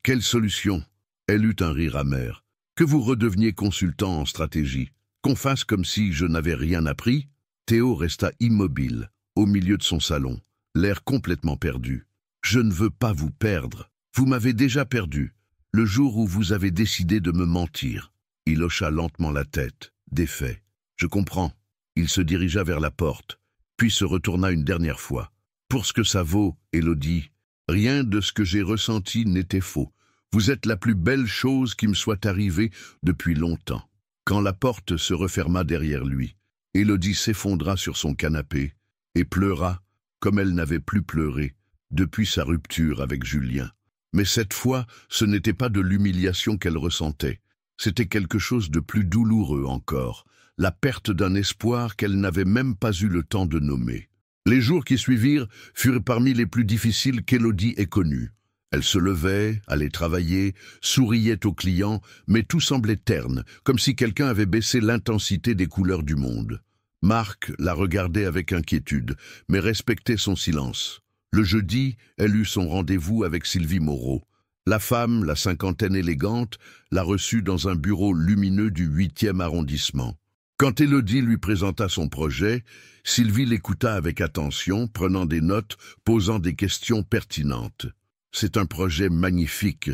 A: Quelle solution? Elle eut un rire amer. Que vous redeveniez consultant en stratégie. Qu'on fasse comme si je n'avais rien appris? Théo resta immobile, au milieu de son salon, l'air complètement perdu. Je ne veux pas vous perdre. Vous m'avez déjà perdu, le jour où vous avez décidé de me mentir. Il hocha lentement la tête, défait. Je comprends. Il se dirigea vers la porte, puis se retourna une dernière fois. Pour ce que ça vaut, Élodie, rien de ce que j'ai ressenti n'était faux. Vous êtes la plus belle chose qui me soit arrivée depuis longtemps. Quand la porte se referma derrière lui, Élodie s'effondra sur son canapé et pleura comme elle n'avait plus pleuré depuis sa rupture avec Julien. Mais cette fois, ce n'était pas de l'humiliation qu'elle ressentait. C'était quelque chose de plus douloureux encore, la perte d'un espoir qu'elle n'avait même pas eu le temps de nommer. Les jours qui suivirent furent parmi les plus difficiles qu'Élodie ait connus. Elle se levait, allait travailler, souriait aux clients, mais tout semblait terne, comme si quelqu'un avait baissé l'intensité des couleurs du monde. Marc la regardait avec inquiétude, mais respectait son silence. Le jeudi, elle eut son rendez-vous avec Sylvie Moreau. La femme, la cinquantaine élégante, la reçut dans un bureau lumineux du 8e arrondissement. Quand Élodie lui présenta son projet, Sylvie l'écouta avec attention, prenant des notes, posant des questions pertinentes. « C'est un projet magnifique »,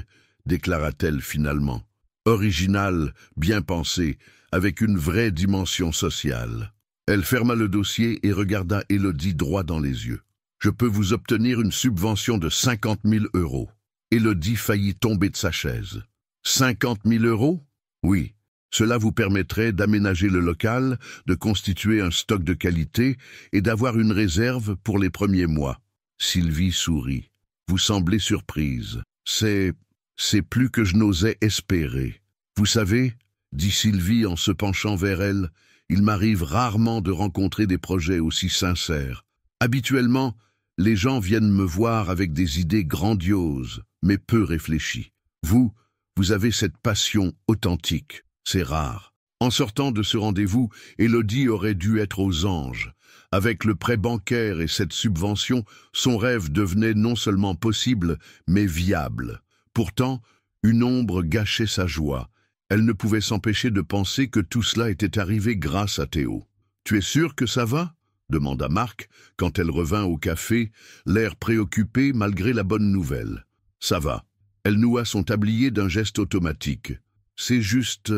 A: déclara-t-elle finalement. « Original, bien pensé, avec une vraie dimension sociale. » Elle ferma le dossier et regarda Élodie droit dans les yeux. « Je peux vous obtenir une subvention de 50 000 €. Élodie faillit tomber de sa chaise. « 50 000 €? Oui. Cela vous permettrait d'aménager le local, de constituer un stock de qualité et d'avoir une réserve pour les premiers mois. » Sylvie sourit. Vous semblez surprise. C'est plus que je n'osais espérer. Vous savez, dit Sylvie en se penchant vers elle, il m'arrive rarement de rencontrer des projets aussi sincères. Habituellement, les gens viennent me voir avec des idées grandioses, mais peu réfléchies. Vous avez cette passion authentique. C'est rare. En sortant de ce rendez-vous, Élodie aurait dû être aux anges. Avec le prêt bancaire et cette subvention, son rêve devenait non seulement possible, mais viable. Pourtant, une ombre gâchait sa joie. Elle ne pouvait s'empêcher de penser que tout cela était arrivé grâce à Théo. « Tu es sûr que ça va ?» demanda Marc, quand elle revint au café, l'air préoccupé malgré la bonne nouvelle. « Ça va. » Elle noua son tablier d'un geste automatique. « C'est juste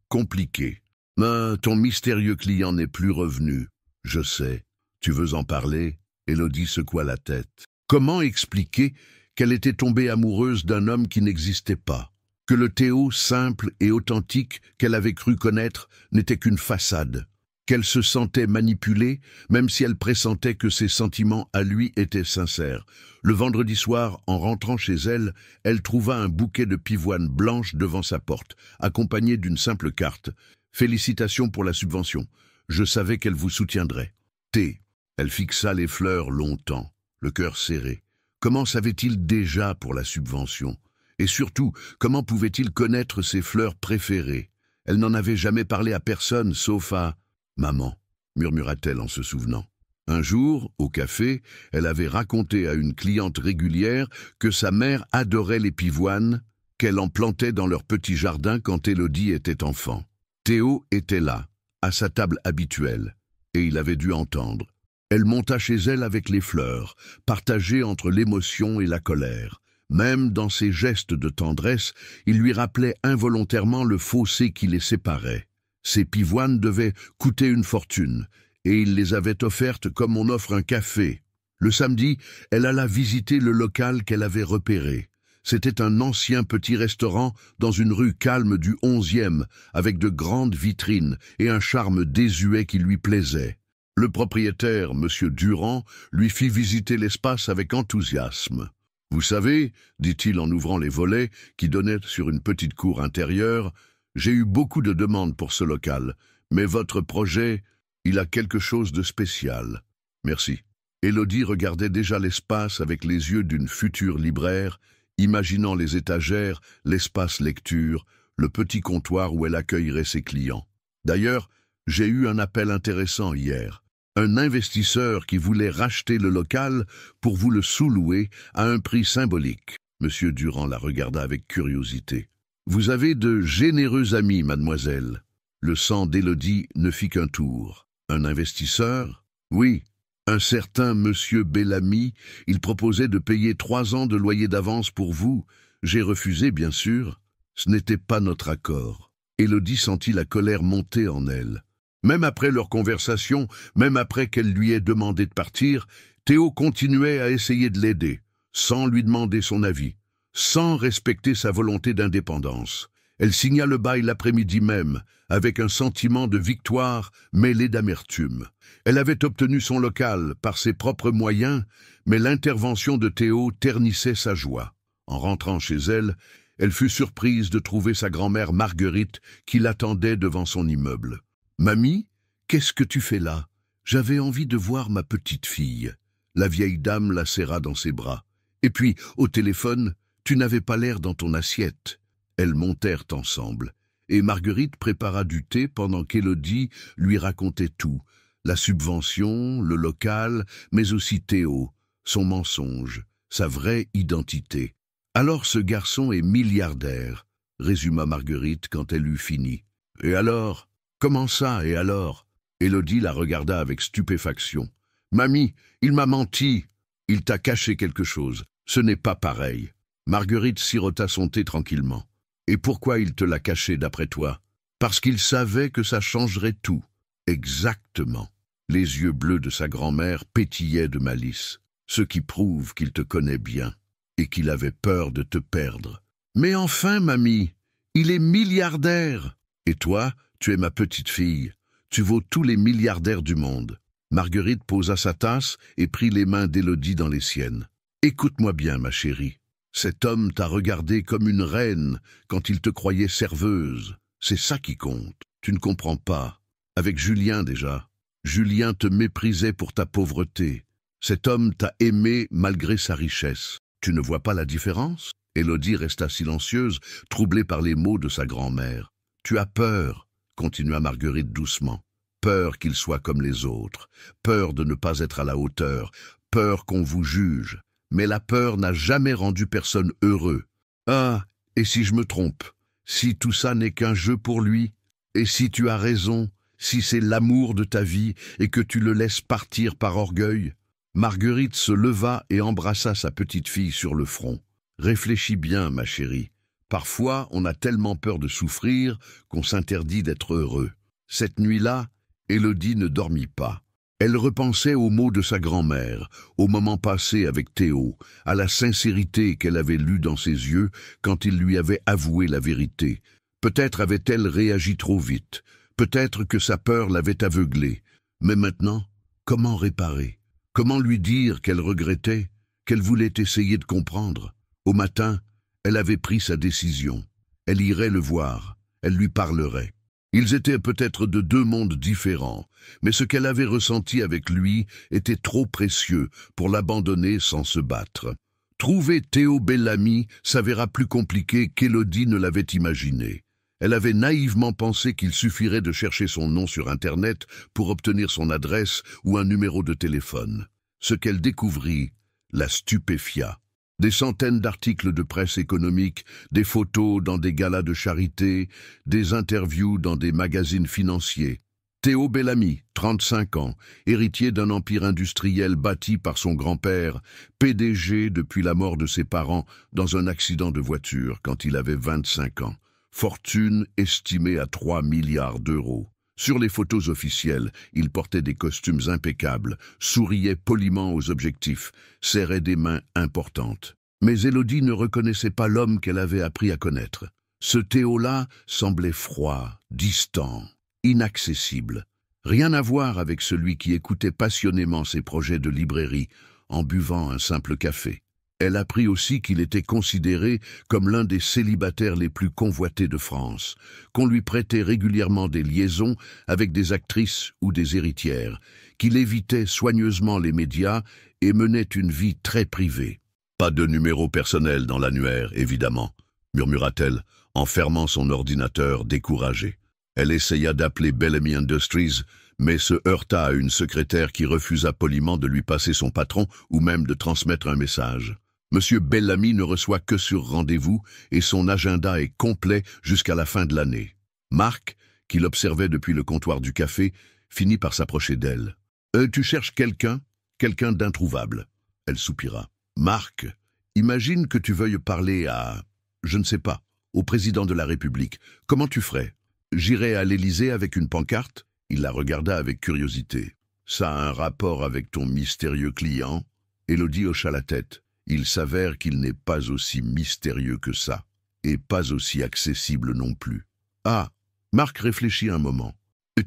A: compliqué. Mais ton mystérieux client n'est plus revenu. Je sais. Tu veux en parler ?» Élodie secoua la tête. Comment expliquer qu'elle était tombée amoureuse d'un homme qui n'existait pas? Que le Théo simple et authentique qu'elle avait cru connaître n'était qu'une façade? Qu'elle se sentait manipulée, même si elle pressentait que ses sentiments à lui étaient sincères. Le vendredi soir, en rentrant chez elle, elle trouva un bouquet de pivoines blanches devant sa porte, accompagné d'une simple carte. « Félicitations pour la subvention. Je savais qu'elle vous soutiendrait. T. » Elle fixa les fleurs longtemps, le cœur serré. Comment savait-il déjà pour la subvention? Et surtout, comment pouvait-il connaître ses fleurs préférées? Elle n'en avait jamais parlé à personne, sauf à « Maman », murmura-t-elle en se souvenant. Un jour, au café, elle avait raconté à une cliente régulière que sa mère adorait les pivoines, qu'elle en plantait dans leur petit jardin quand Élodie était enfant. Théo était là, à sa table habituelle, et il avait dû entendre. Elle monta chez elle avec les fleurs, partagée entre l'émotion et la colère. Même dans ses gestes de tendresse, il lui rappelait involontairement le fossé qui les séparait. Ces pivoines devaient coûter une fortune, et il les avait offertes comme on offre un café. Le samedi, elle alla visiter le local qu'elle avait repéré. C'était un ancien petit restaurant dans une rue calme du 11e, avec de grandes vitrines et un charme désuet qui lui plaisait. Le propriétaire, M. Durand, lui fit visiter l'espace avec enthousiasme. « Vous savez, dit-il en ouvrant les volets qui donnaient sur une petite cour intérieure, j'ai eu beaucoup de demandes pour ce local, mais votre projet, il a quelque chose de spécial. Merci. » Élodie regardait déjà l'espace avec les yeux d'une future libraire, imaginant les étagères, l'espace lecture, le petit comptoir où elle accueillerait ses clients. D'ailleurs, j'ai eu un appel intéressant hier. Un investisseur qui voulait racheter le local pour vous le sous-louer à un prix symbolique. Monsieur Durand la regarda avec curiosité. « Vous avez de généreux amis, mademoiselle. » Le sang d'Élodie ne fit qu'un tour. « Un investisseur ? » ?»« Oui, un certain monsieur Bellamy. Il proposait de payer 3 ans de loyer d'avance pour vous. J'ai refusé, bien sûr. Ce n'était pas notre accord. » Élodie sentit la colère monter en elle. Même après leur conversation, même après qu'elle lui ait demandé de partir, Théo continuait à essayer de l'aider, sans lui demander son avis, sans respecter sa volonté d'indépendance. Elle signa le bail l'après-midi même, avec un sentiment de victoire mêlé d'amertume. Elle avait obtenu son local par ses propres moyens, mais l'intervention de Théo ternissait sa joie. En rentrant chez elle, elle fut surprise de trouver sa grand-mère Marguerite qui l'attendait devant son immeuble. « Mamie, qu'est-ce que tu fais là? J'avais envie de voir ma petite fille. » La vieille dame la serra dans ses bras. « Et puis, au téléphone, tu n'avais pas l'air dans ton assiette. » Elles montèrent ensemble, et Marguerite prépara du thé pendant qu'Élodie lui racontait tout, la subvention, le local, mais aussi Théo, son mensonge, sa vraie identité. « Alors ce garçon est milliardaire, » résuma Marguerite quand elle eut fini. « Et alors? Comment ça, et alors ?» Élodie la regarda avec stupéfaction. « Mamie, il m'a menti. Il t'a caché quelque chose. Ce n'est pas pareil. » Marguerite sirota son thé tranquillement. « Et pourquoi il te l'a caché d'après toi? » « Parce qu'il savait que ça changerait tout. » « Exactement. » Les yeux bleus de sa grand-mère pétillaient de malice, ce qui prouve qu'il te connaît bien et qu'il avait peur de te perdre. « Mais enfin, mamie, il est milliardaire. Et toi, tu es ma petite fille. Tu vaux tous les milliardaires du monde. » Marguerite posa sa tasse et prit les mains d'Élodie dans les siennes. « Écoute-moi bien, ma chérie. Cet homme t'a regardé comme une reine quand il te croyait serveuse. C'est ça qui compte. Tu ne comprends pas. Avec Julien déjà. Julien te méprisait pour ta pauvreté. Cet homme t'a aimé malgré sa richesse. Tu ne vois pas la différence? Élodie resta silencieuse, troublée par les mots de sa grand-mère. Tu as peur, continua Marguerite doucement. Peur qu'il soit comme les autres, peur de ne pas être à la hauteur, peur qu'on vous juge. Mais la peur n'a jamais rendu personne heureux. Ah, et si je me trompe? Si tout ça n'est qu'un jeu pour lui? Et si tu as raison? Si c'est l'amour de ta vie et que tu le laisses partir par orgueil? Marguerite se leva et embrassa sa petite fille sur le front. Réfléchis bien, ma chérie. Parfois, on a tellement peur de souffrir qu'on s'interdit d'être heureux. Cette nuit-là, Élodie ne dormit pas. Elle repensait aux mots de sa grand-mère, aux moments passés avec Théo, à la sincérité qu'elle avait lue dans ses yeux quand il lui avait avoué la vérité. Peut-être avait-elle réagi trop vite, peut-être que sa peur l'avait aveuglée. Mais maintenant, comment réparer? Comment lui dire qu'elle regrettait, qu'elle voulait essayer de comprendre? Au matin, elle avait pris sa décision. Elle irait le voir, elle lui parlerait. Ils étaient peut-être de deux mondes différents, mais ce qu'elle avait ressenti avec lui était trop précieux pour l'abandonner sans se battre. Trouver Théo Bellamy s'avéra plus compliqué qu'Élodie ne l'avait imaginé. Elle avait naïvement pensé qu'il suffirait de chercher son nom sur Internet pour obtenir son adresse ou un numéro de téléphone. Ce qu'elle découvrit la stupéfia. Des centaines d'articles de presse économique, des photos dans des galas de charité, des interviews dans des magazines financiers. Théo Bellamy, 35 ans, héritier d'un empire industriel bâti par son grand-père, PDG depuis la mort de ses parents dans un accident de voiture quand il avait 25 ans. Fortune estimée à 3 milliards d'euros. Sur les photos officielles, il portait des costumes impeccables, souriait poliment aux objectifs, serrait des mains importantes. Mais Élodie ne reconnaissait pas l'homme qu'elle avait appris à connaître. Ce Théo-là semblait froid, distant, inaccessible. Rien à voir avec celui qui écoutait passionnément ses projets de librairie en buvant un simple café. Elle apprit aussi qu'il était considéré comme l'un des célibataires les plus convoités de France, qu'on lui prêtait régulièrement des liaisons avec des actrices ou des héritières, qu'il évitait soigneusement les médias et menait une vie très privée. « Pas de numéro personnel dans l'annuaire, évidemment », murmura-t-elle, en fermant son ordinateur découragé. Elle essaya d'appeler Bellamy Industries, mais se heurta à une secrétaire qui refusa poliment de lui passer son patron ou même de transmettre un message. Monsieur Bellamy ne reçoit que sur rendez-vous et son agenda est complet jusqu'à la fin de l'année. Marc, qui l'observait depuis le comptoir du café, finit par s'approcher d'elle. « Tu cherches quelqu'un? Quelqu'un d'introuvable. » Elle soupira. « Marc, imagine que tu veuilles parler à, je ne sais pas, au président de la République. Comment tu ferais? J'irais à l'Élysée avec une pancarte ?» Il la regarda avec curiosité. « Ça a un rapport avec ton mystérieux client ?» Élodie hocha la tête. Il s'avère qu'il n'est pas aussi mystérieux que ça, et pas aussi accessible non plus. Ah, Marc réfléchit un moment.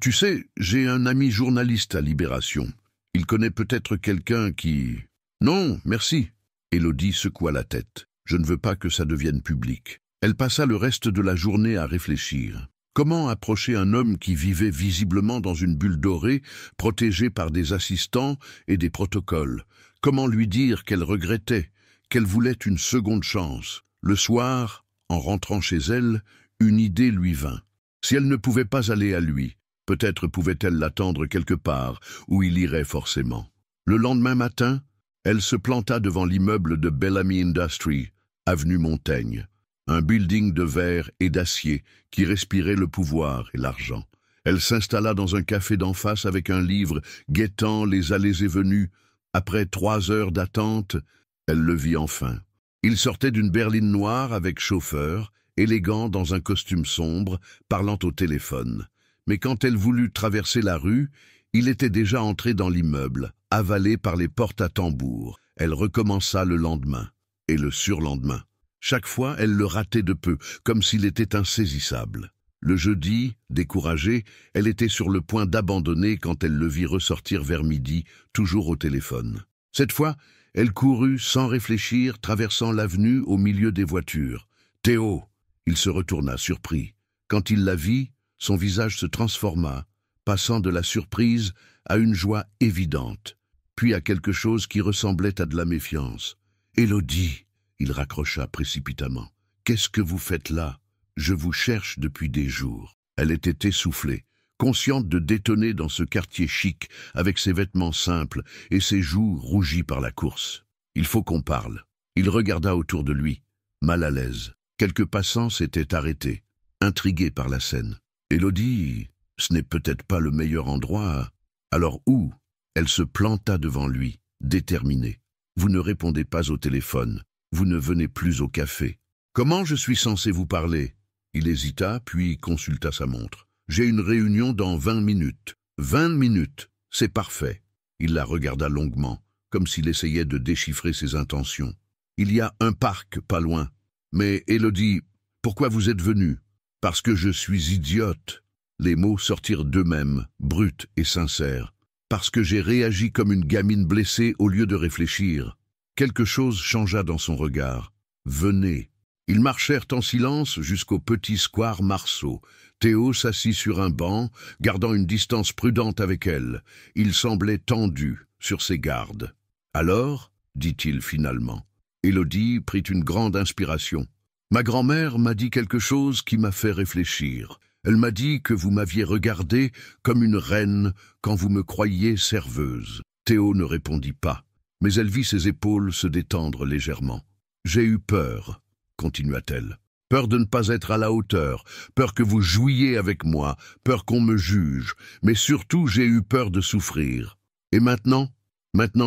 A: Tu sais, j'ai un ami journaliste à Libération. Il connaît peut-être quelqu'un qui... Non, merci. Élodie secoua la tête. Je ne veux pas que ça devienne public. Elle passa le reste de la journée à réfléchir. Comment approcher un homme qui vivait visiblement dans une bulle dorée, protégé par des assistants et des protocoles? Comment lui dire qu'elle regrettait, qu'elle voulait une seconde chance? Le soir, en rentrant chez elle, une idée lui vint. Si elle ne pouvait pas aller à lui, peut-être pouvait-elle l'attendre quelque part, où il irait forcément. Le lendemain matin, elle se planta devant l'immeuble de Bellamy Industries, avenue Montaigne. Un building de verre et d'acier qui respirait le pouvoir et l'argent. Elle s'installa dans un café d'en face avec un livre, guettant les allées et venues. Après 3 heures d'attente, elle le vit enfin. Il sortait d'une berline noire avec chauffeur, élégant dans un costume sombre, parlant au téléphone. Mais quand elle voulut traverser la rue, il était déjà entré dans l'immeuble, avalé par les portes à tambour. Elle recommença le lendemain et le surlendemain. Chaque fois, elle le ratait de peu, comme s'il était insaisissable. Le jeudi, découragée, elle était sur le point d'abandonner quand elle le vit ressortir vers midi, toujours au téléphone. Cette fois, Elle courut sans réfléchir, traversant l'avenue au milieu des voitures. « Théo !» Il se retourna, surpris. Quand il la vit, son visage se transforma, passant de la surprise à une joie évidente, puis à quelque chose qui ressemblait à de la méfiance. « Élodie !» Il raccrocha précipitamment. « Qu'est-ce que vous faites là? Je vous cherche depuis des jours. » Elle était essoufflée, consciente de détonner dans ce quartier chic, avec ses vêtements simples et ses joues rougies par la course. « Il faut qu'on parle. » Il regarda autour de lui, mal à l'aise. Quelques passants s'étaient arrêtés, intrigués par la scène. « Élodie, ce n'est peut-être pas le meilleur endroit. Alors où ?» Elle se planta devant lui, déterminée. « Vous ne répondez pas au téléphone. Vous ne venez plus au café. Comment je suis censé vous parler ?» Il hésita, puis consulta sa montre. « J'ai une réunion dans 20 minutes. 20 minutes, c'est parfait. » Il la regarda longuement, comme s'il essayait de déchiffrer ses intentions. « Il y a un parc pas loin. Mais, Élodie, pourquoi vous êtes venue ? » « Parce que je suis idiote. » Les mots sortirent d'eux-mêmes, bruts et sincères. « Parce que j'ai réagi comme une gamine blessée au lieu de réfléchir. » Quelque chose changea dans son regard. « Venez. » Ils marchèrent en silence jusqu'au petit square Marceau. Théo s'assit sur un banc, gardant une distance prudente avec elle. Il semblait tendu, sur ses gardes. « Alors ?» dit-il finalement. Élodie prit une grande inspiration. « Ma grand-mère m'a dit quelque chose qui m'a fait réfléchir. Elle m'a dit que vous m'aviez regardée comme une reine quand vous me croyiez serveuse. » Théo ne répondit pas, mais elle vit ses épaules se détendre légèrement. « J'ai eu peur. » continua-t-elle. « Peur de ne pas être à la hauteur, peur que vous jouiez avec moi, peur qu'on me juge, mais surtout j'ai eu peur de souffrir. Et maintenant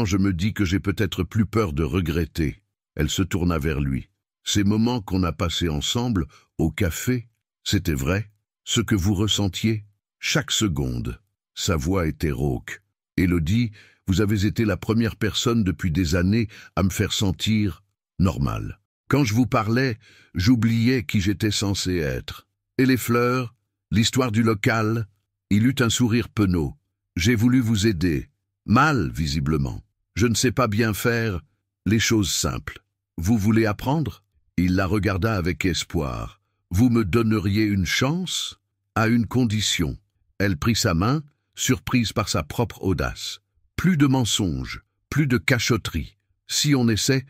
A: je me dis que j'ai peut-être plus peur de regretter. » Elle se tourna vers lui. « Ces moments qu'on a passés ensemble, au café, c'était vrai? Ce que vous ressentiez? Chaque seconde. » Sa voix était rauque. « Élodie, vous avez été la première personne depuis des années à me faire sentir normal. Quand je vous parlais, j'oubliais qui j'étais censé être. Et les fleurs, l'histoire du local, il eut un sourire penaud. J'ai voulu vous aider. Mal, visiblement. Je ne sais pas bien faire les choses simples. Vous voulez apprendre ?» Il la regarda avec espoir. « Vous me donneriez une chance ? À une condition. » Elle prit sa main, surprise par sa propre audace. « Plus de mensonges, plus de cachotterie. Si on essaie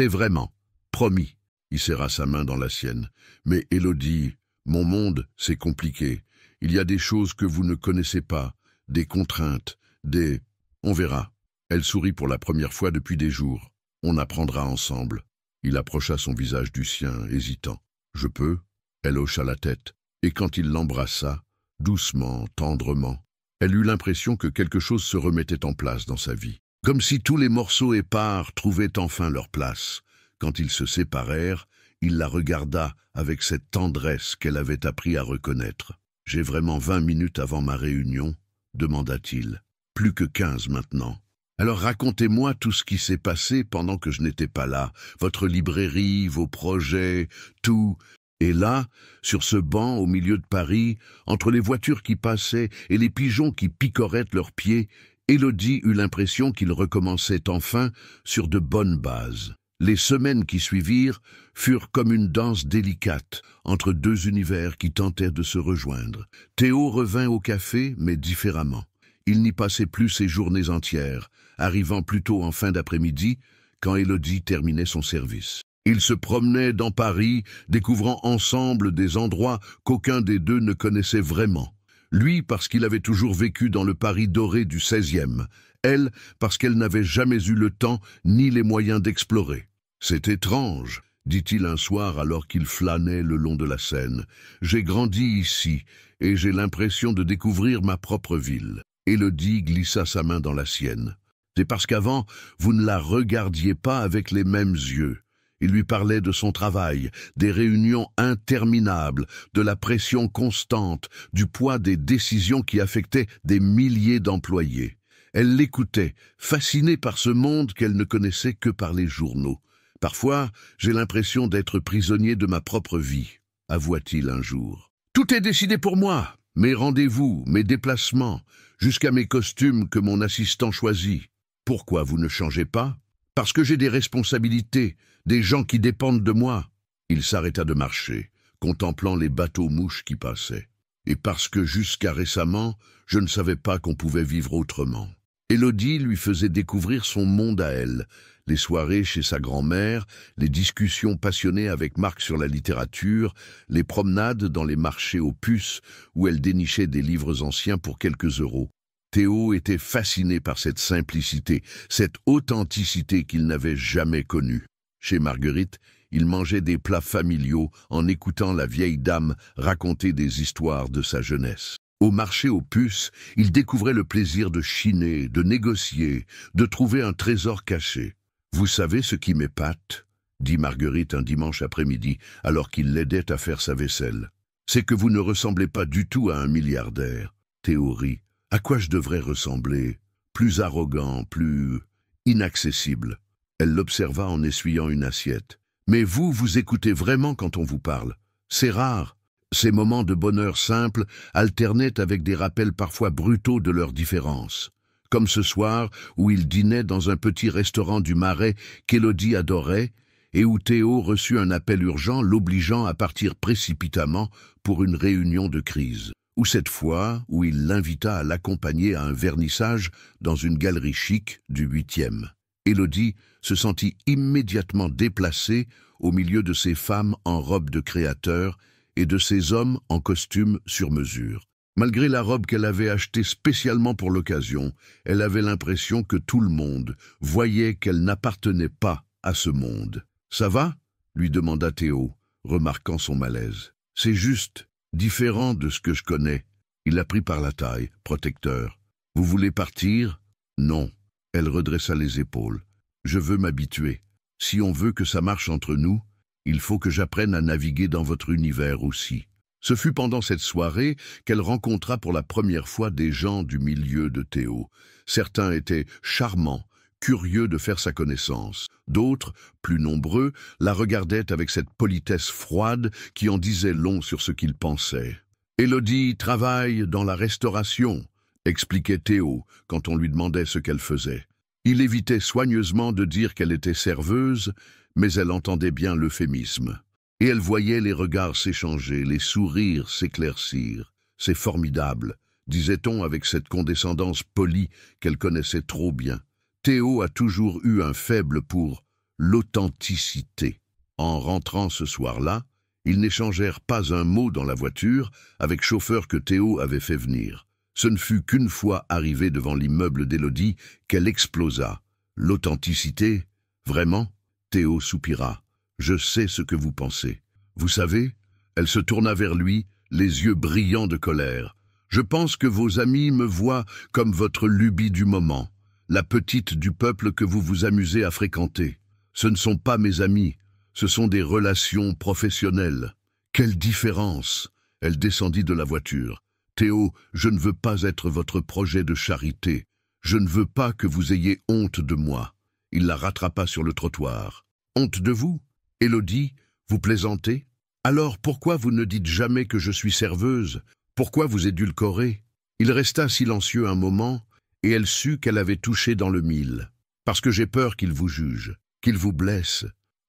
A: vraiment. Promis. » Il serra sa main dans la sienne. « Mais Élodie, mon monde, c'est compliqué. Il y a des choses que vous ne connaissez pas, des contraintes, des... On verra. » Elle sourit pour la première fois depuis des jours. « On apprendra ensemble. » Il approcha son visage du sien, hésitant. « Je peux ?» Elle hocha la tête. Et quand il l'embrassa, doucement, tendrement, elle eut l'impression que quelque chose se remettait en place dans sa vie. Comme si tous les morceaux épars trouvaient enfin leur place. Quand ils se séparèrent, il la regarda avec cette tendresse qu'elle avait appris à reconnaître. « J'ai vraiment 20 minutes avant ma réunion ?» demanda-t-il. « Plus que 15 maintenant. » Alors racontez-moi tout ce qui s'est passé pendant que je n'étais pas là. Votre librairie, vos projets, tout. Et là, sur ce banc au milieu de Paris, entre les voitures qui passaient et les pigeons qui picoraient leurs pieds, Élodie eut l'impression qu'il recommençait enfin sur de bonnes bases. Les semaines qui suivirent furent comme une danse délicate entre deux univers qui tentaient de se rejoindre. Théo revint au café, mais différemment. Il n'y passait plus ses journées entières, arrivant plutôt en fin d'après-midi, quand Élodie terminait son service. Ils se promenaient dans Paris, découvrant ensemble des endroits qu'aucun des deux ne connaissait vraiment. Lui parce qu'il avait toujours vécu dans le Paris doré du XVIe, elle parce qu'elle n'avait jamais eu le temps ni les moyens d'explorer. « C'est étrange, » dit-il un soir alors qu'il flânait le long de la Seine. « J'ai grandi ici, et j'ai l'impression de découvrir ma propre ville. » Élodie glissa sa main dans la sienne. « C'est parce qu'avant, vous ne la regardiez pas avec les mêmes yeux. » Il lui parlait de son travail, des réunions interminables, de la pression constante, du poids des décisions qui affectaient des milliers d'employés. Elle l'écoutait, fascinée par ce monde qu'elle ne connaissait que par les journaux. « Parfois, j'ai l'impression d'être prisonnier de ma propre vie, » avoua-t-il un jour. « Tout est décidé pour moi, mes rendez-vous, mes déplacements, jusqu'à mes costumes que mon assistant choisit. Pourquoi vous ne changez pas ? Parce que j'ai des responsabilités, des gens qui dépendent de moi. Il s'arrêta de marcher, contemplant les bateaux-mouches qui passaient. Et parce que jusqu'à récemment, je ne savais pas qu'on pouvait vivre autrement. Élodie lui faisait découvrir son monde à elle, les soirées chez sa grand-mère, les discussions passionnées avec Marc sur la littérature, les promenades dans les marchés aux puces où elle dénichait des livres anciens pour quelques euros. Théo était fasciné par cette simplicité, cette authenticité qu'il n'avait jamais connue. Chez Marguerite, il mangeait des plats familiaux en écoutant la vieille dame raconter des histoires de sa jeunesse. Au marché aux puces, il découvrait le plaisir de chiner, de négocier, de trouver un trésor caché. « Vous savez ce qui m'épate ?» dit Marguerite un dimanche après-midi, alors qu'il l'aidait à faire sa vaisselle. « C'est que vous ne ressemblez pas du tout à un milliardaire. » Théo rit. « À quoi je devrais ressembler? Plus arrogant, plus inaccessible. » Elle l'observa en essuyant une assiette. « Mais vous écoutez vraiment quand on vous parle. C'est rare. » Ces moments de bonheur simple alternaient avec des rappels parfois brutaux de leurs différences. Comme ce soir où il dînait dans un petit restaurant du Marais qu'Élodie adorait et où Théo reçut un appel urgent l'obligeant à partir précipitamment pour une réunion de crise. Ou cette fois où il l'invita à l'accompagner à un vernissage dans une galerie chic du 8e. Élodie se sentit immédiatement déplacée au milieu de ces femmes en robe de créateur et de ces hommes en costume sur mesure. Malgré la robe qu'elle avait achetée spécialement pour l'occasion, elle avait l'impression que tout le monde voyait qu'elle n'appartenait pas à ce monde. « Ça va ?» lui demanda Théo, remarquant son malaise. « C'est juste, différent de ce que je connais. » Il la prit par la taille, protecteur. « Vous voulez partir ?»« Non. » Elle redressa les épaules. « Je veux m'habituer. Si on veut que ça marche entre nous, il faut que j'apprenne à naviguer dans votre univers aussi. » Ce fut pendant cette soirée qu'elle rencontra pour la première fois des gens du milieu de Théo. Certains étaient charmants, curieux de faire sa connaissance. D'autres, plus nombreux, la regardaient avec cette politesse froide qui en disait long sur ce qu'ils pensaient. « Élodie travaille dans la restauration », expliquait Théo quand on lui demandait ce qu'elle faisait. Il évitait soigneusement de dire qu'elle était serveuse, mais elle entendait bien l'euphémisme. Et elle voyait les regards s'échanger, les sourires s'éclaircir. « C'est formidable », disait-on avec cette condescendance polie qu'elle connaissait trop bien. Théo a toujours eu un faible pour l'authenticité. En rentrant ce soir-là, ils n'échangèrent pas un mot dans la voiture avec chauffeur que Théo avait fait venir. Ce ne fut qu'une fois arrivée devant l'immeuble d'Élodie qu'elle explosa. « L'authenticité? Vraiment ?» Théo soupira. « Je sais ce que vous pensez. Vous savez ?» Elle se tourna vers lui, les yeux brillants de colère. « Je pense que vos amis me voient comme votre lubie du moment, la petite du peuple que vous vous amusez à fréquenter. Ce ne sont pas mes amis, ce sont des relations professionnelles. Quelle différence !» Elle descendit de la voiture. « Théo, je ne veux pas être votre projet de charité. Je ne veux pas que vous ayez honte de moi. » Il la rattrapa sur le trottoir. « Honte de vous ? Élodie, vous plaisantez? Alors pourquoi vous ne dites jamais que je suis serveuse? Pourquoi vous édulcorez ?» Il resta silencieux un moment, et elle sut qu'elle avait touché dans le mille. « Parce que j'ai peur qu'il vous juge, qu'il vous blesse. »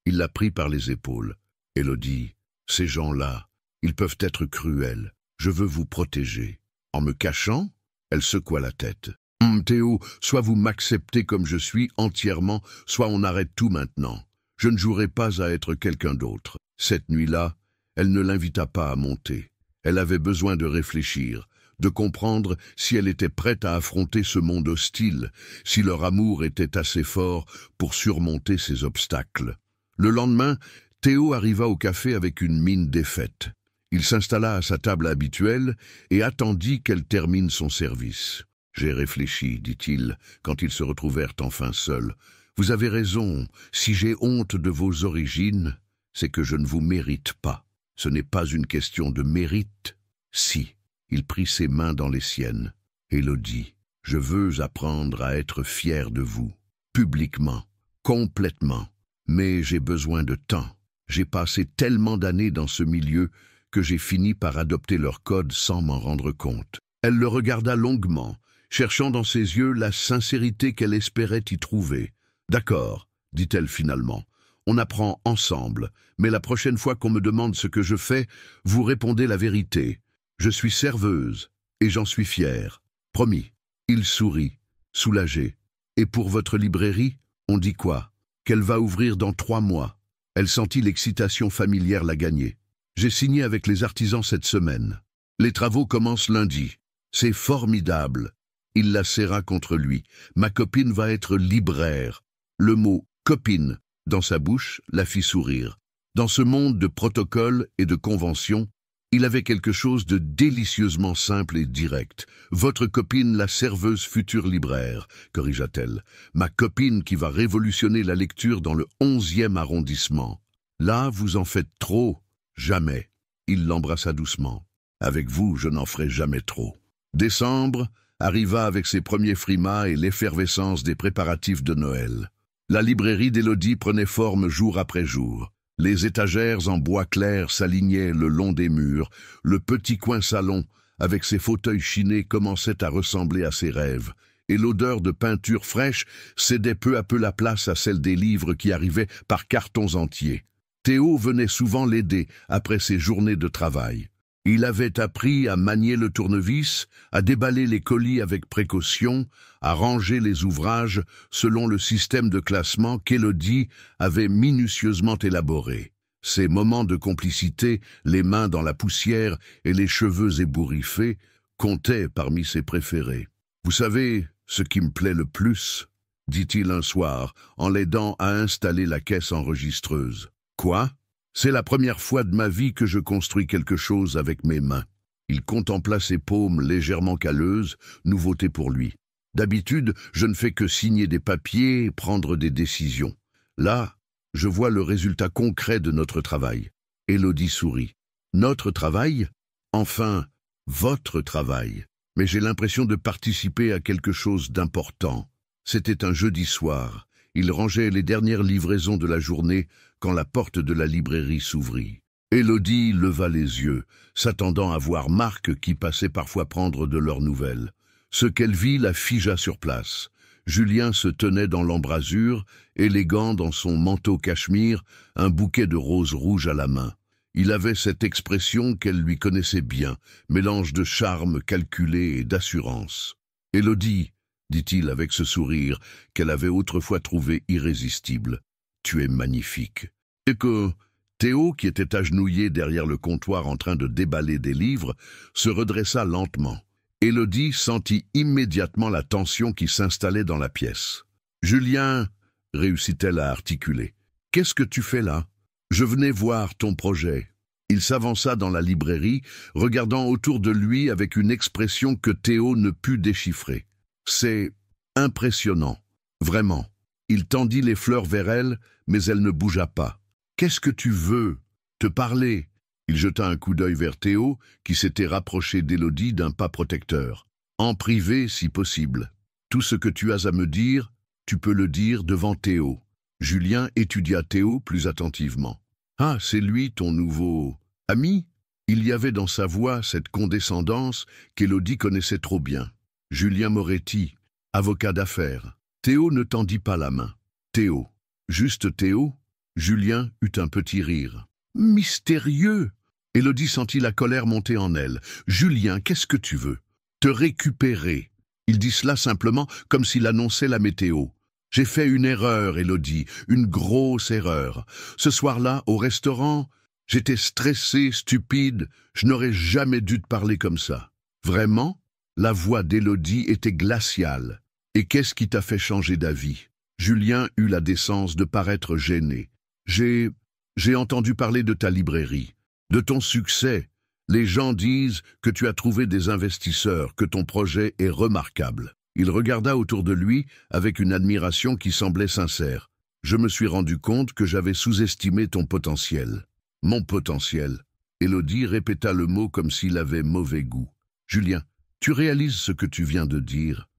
A: Il la prit par les épaules. « Élodie, ces gens-là, ils peuvent être cruels. Je veux vous protéger. » En me cachant, elle secoua la tête. « Théo, soit vous m'acceptez comme je suis entièrement, soit on arrête tout maintenant. Je ne jouerai pas à être quelqu'un d'autre. » Cette nuit-là, elle ne l'invita pas à monter. Elle avait besoin de réfléchir, de comprendre si elle était prête à affronter ce monde hostile, si leur amour était assez fort pour surmonter ces obstacles. Le lendemain, Théo arriva au café avec une mine défaite. Il s'installa à sa table habituelle et attendit qu'elle termine son service. « J'ai réfléchi, dit-il, quand ils se retrouvèrent enfin seuls. Vous avez raison, si j'ai honte de vos origines, c'est que je ne vous mérite pas. Ce n'est pas une question de mérite. Si. » Il prit ses mains dans les siennes. « Élodie, je veux apprendre à être fier de vous, publiquement, complètement. Mais j'ai besoin de temps. J'ai passé tellement d'années dans ce milieu que j'ai fini par adopter leur code sans m'en rendre compte. » Elle le regarda longuement, cherchant dans ses yeux la sincérité qu'elle espérait y trouver. « D'accord, dit-elle finalement. On apprend ensemble, mais la prochaine fois qu'on me demande ce que je fais, vous répondez la vérité. Je suis serveuse, et j'en suis fière. Promis. Il sourit, soulagé. Et pour votre librairie, on dit quoi? Qu'elle va ouvrir dans 3 mois. Elle sentit l'excitation familière la gagner. J'ai signé avec les artisans cette semaine. Les travaux commencent lundi. C'est formidable. Il la serra contre lui. Ma copine va être libraire. Le mot « copine » dans sa bouche la fit sourire. Dans ce monde de protocoles et de conventions, il avait quelque chose de délicieusement simple et direct. « Votre copine, la serveuse future libraire », corrigea-t-elle. « Ma copine qui va révolutionner la lecture dans le 11e arrondissement. Là, vous en faites trop. Jamais. » Il l'embrassa doucement. « Avec vous, je n'en ferai jamais trop. » Décembre arriva avec ses premiers frimas et l'effervescence des préparatifs de Noël. La librairie d'Élodie prenait forme jour après jour. Les étagères en bois clair s'alignaient le long des murs. Le petit coin salon, avec ses fauteuils chinés, commençait à ressembler à ses rêves. Et l'odeur de peinture fraîche cédait peu à peu la place à celle des livres qui arrivaient par cartons entiers. Théo venait souvent l'aider après ses journées de travail. Il avait appris à manier le tournevis, à déballer les colis avec précaution, à ranger les ouvrages selon le système de classement qu'Élodie avait minutieusement élaboré. Ces moments de complicité, les mains dans la poussière et les cheveux ébouriffés, comptaient parmi ses préférés. « Vous savez ce qui me plaît le plus ?» dit-il un soir, en l'aidant à installer la caisse enregistreuse. « Quoi ? C'est la première fois de ma vie que je construis quelque chose avec mes mains. » Il contempla ses paumes légèrement calleuses, nouveauté pour lui. « D'habitude, je ne fais que signer des papiers et prendre des décisions. Là, je vois le résultat concret de notre travail. » Élodie sourit. « Notre travail ? Enfin, votre travail. Mais j'ai l'impression de participer à quelque chose d'important. » C'était un jeudi soir. Il rangeait les dernières livraisons de la journée quand la porte de la librairie s'ouvrit. Élodie leva les yeux, s'attendant à voir Marc qui passait parfois prendre de leurs nouvelles. Ce qu'elle vit la figea sur place. Julien se tenait dans l'embrasure, élégant dans son manteau cachemire, un bouquet de roses rouges à la main. Il avait cette expression qu'elle lui connaissait bien, mélange de charme calculé et d'assurance. « Élodie, » dit-il avec ce sourire qu'elle avait autrefois trouvé irrésistible, « tu es magnifique. » Et que Théo, qui était agenouillé derrière le comptoir en train de déballer des livres, se redressa lentement. Élodie sentit immédiatement la tension qui s'installait dans la pièce. « Julien, » réussit-elle à articuler, « qu'est-ce que tu fais là ? Je venais voir ton projet. » Il s'avança dans la librairie, regardant autour de lui avec une expression que Théo ne put déchiffrer. « C'est impressionnant, vraiment. » Il tendit les fleurs vers elle, mais elle ne bougea pas. « Qu'est-ce que tu veux ? Te parler ?» Il jeta un coup d'œil vers Théo, qui s'était rapproché d'Élodie d'un pas protecteur. « En privé, si possible. Tout ce que tu as à me dire, tu peux le dire devant Théo. » Julien étudia Théo plus attentivement. « Ah, c'est lui ton nouveau ami ?» Il y avait dans sa voix cette condescendance qu'Élodie connaissait trop bien. Julien Moretti, avocat d'affaires. Théo ne tendit pas la main. Théo. Juste Théo. Julien eut un petit rire. Mystérieux. Élodie sentit la colère monter en elle. Julien, qu'est-ce que tu veux ? Te récupérer. Il dit cela simplement comme s'il annonçait la météo. J'ai fait une erreur, Élodie, une grosse erreur. Ce soir-là, au restaurant, j'étais stressé, stupide, je n'aurais jamais dû te parler comme ça. Vraiment ? La voix d'Élodie était glaciale. Et qu'est-ce qui t'a fait changer d'avis ? Julien eut la décence de paraître gêné. J'ai entendu parler de ta librairie, de ton succès. Les gens disent que tu as trouvé des investisseurs, que ton projet est remarquable. Il regarda autour de lui avec une admiration qui semblait sincère. Je me suis rendu compte que j'avais sous-estimé ton potentiel. Mon potentiel. Élodie répéta le mot comme s'il avait mauvais goût. Julien, tu réalises ce que tu viens de dire ?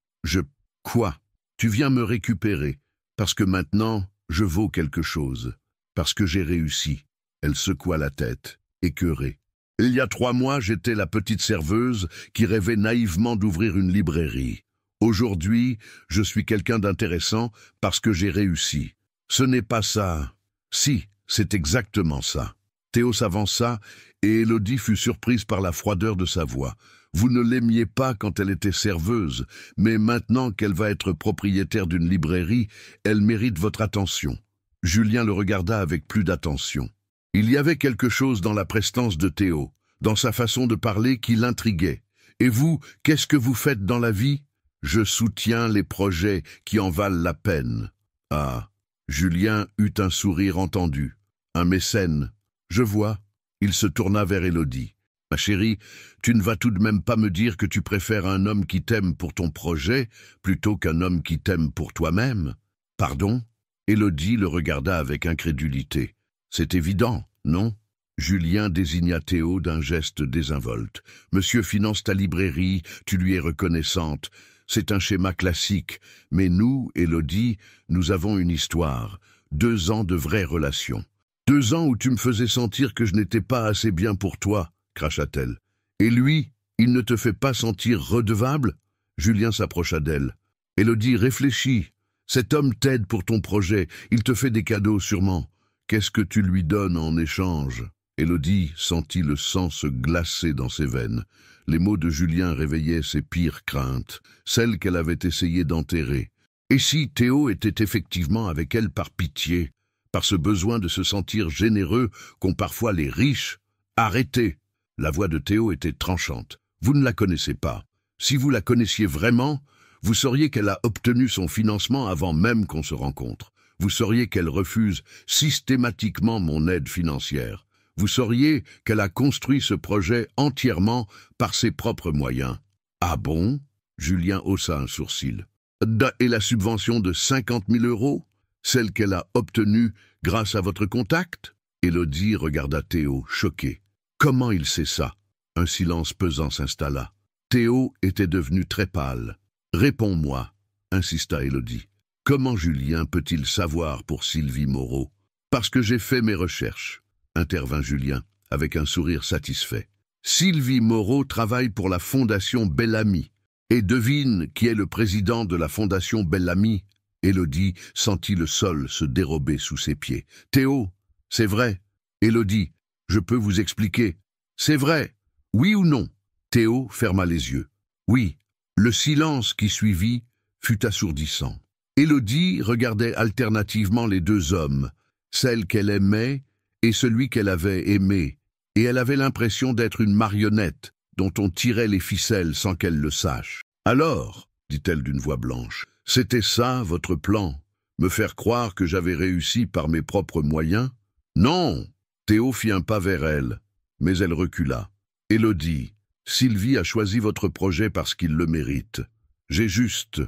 A: Quoi ? Tu viens me récupérer, parce que maintenant, je vaux quelque chose. Parce que j'ai réussi. Elle secoua la tête, écœurée. Il y a 3 mois, j'étais la petite serveuse qui rêvait naïvement d'ouvrir une librairie. Aujourd'hui, je suis quelqu'un d'intéressant parce que j'ai réussi. Ce n'est pas ça. Si, c'est exactement ça. Théo s'avança et Élodie fut surprise par la froideur de sa voix. Vous ne l'aimiez pas quand elle était serveuse, mais maintenant qu'elle va être propriétaire d'une librairie, elle mérite votre attention. Julien le regarda avec plus d'attention. Il y avait quelque chose dans la prestance de Théo, dans sa façon de parler qui l'intriguait. Et vous, qu'est-ce que vous faites dans la vie? Je soutiens les projets qui en valent la peine. Ah, Julien eut un sourire entendu. Un mécène. Je vois. Il se tourna vers Élodie. Ma chérie, tu ne vas tout de même pas me dire que tu préfères un homme qui t'aime pour ton projet plutôt qu'un homme qui t'aime pour toi-même? Pardon? Élodie le regarda avec incrédulité. C'est évident, non? Julien désigna Théo d'un geste désinvolte. Monsieur finance ta librairie, tu lui es reconnaissante. C'est un schéma classique, mais nous, Élodie, nous avons une histoire. 2 ans de vraies relations. 2 ans où tu me faisais sentir que je n'étais pas assez bien pour toi, cracha-t-elle. Et lui, il ne te fait pas sentir redevable? Julien s'approcha d'elle. Élodie, réfléchis. Cet homme t'aide pour ton projet, il te fait des cadeaux sûrement. Qu'est-ce que tu lui donnes en échange? Élodie sentit le sang se glacer dans ses veines. Les mots de Julien réveillaient ses pires craintes, celles qu'elle avait essayé d'enterrer. Et si Théo était effectivement avec elle par pitié, par ce besoin de se sentir généreux qu'ont parfois les riches? Arrêtez! La voix de Théo était tranchante. Vous ne la connaissez pas. Si vous la connaissiez vraiment, vous sauriez qu'elle a obtenu son financement avant même qu'on se rencontre. Vous sauriez qu'elle refuse systématiquement mon aide financière. Vous sauriez qu'elle a construit ce projet entièrement par ses propres moyens. Ah bon? Julien haussa un sourcil. Et la subvention de 50 000 €? Celle qu'elle a obtenue grâce à votre contact? Élodie regarda Théo, choquée. Comment il sait ça? Un silence pesant s'installa. Théo était devenu très pâle. Réponds-moi, insista Élodie. Comment Julien peut-il savoir pour Sylvie Moreau? Parce que j'ai fait mes recherches, intervint Julien, avec un sourire satisfait. Sylvie Moreau travaille pour la Fondation Bellamy. Et devine qui est le président de la Fondation Bellamy? Élodie sentit le sol se dérober sous ses pieds. Théo, c'est vrai. Élodie, je peux vous expliquer. C'est vrai. Oui ou non? Théo ferma les yeux. Oui. Le silence qui suivit fut assourdissant. Élodie regardait alternativement les 2 hommes, celle qu'elle aimait et celui qu'elle avait aimé, et elle avait l'impression d'être une marionnette dont on tirait les ficelles sans qu'elle le sache. Alors, dit-elle d'une voix blanche, c'était ça votre plan? Me faire croire que j'avais réussi par mes propres moyens? Non! Théo fit un pas vers elle, mais elle recula. Élodie, Sylvie a choisi votre projet parce qu'il le mérite. J'ai juste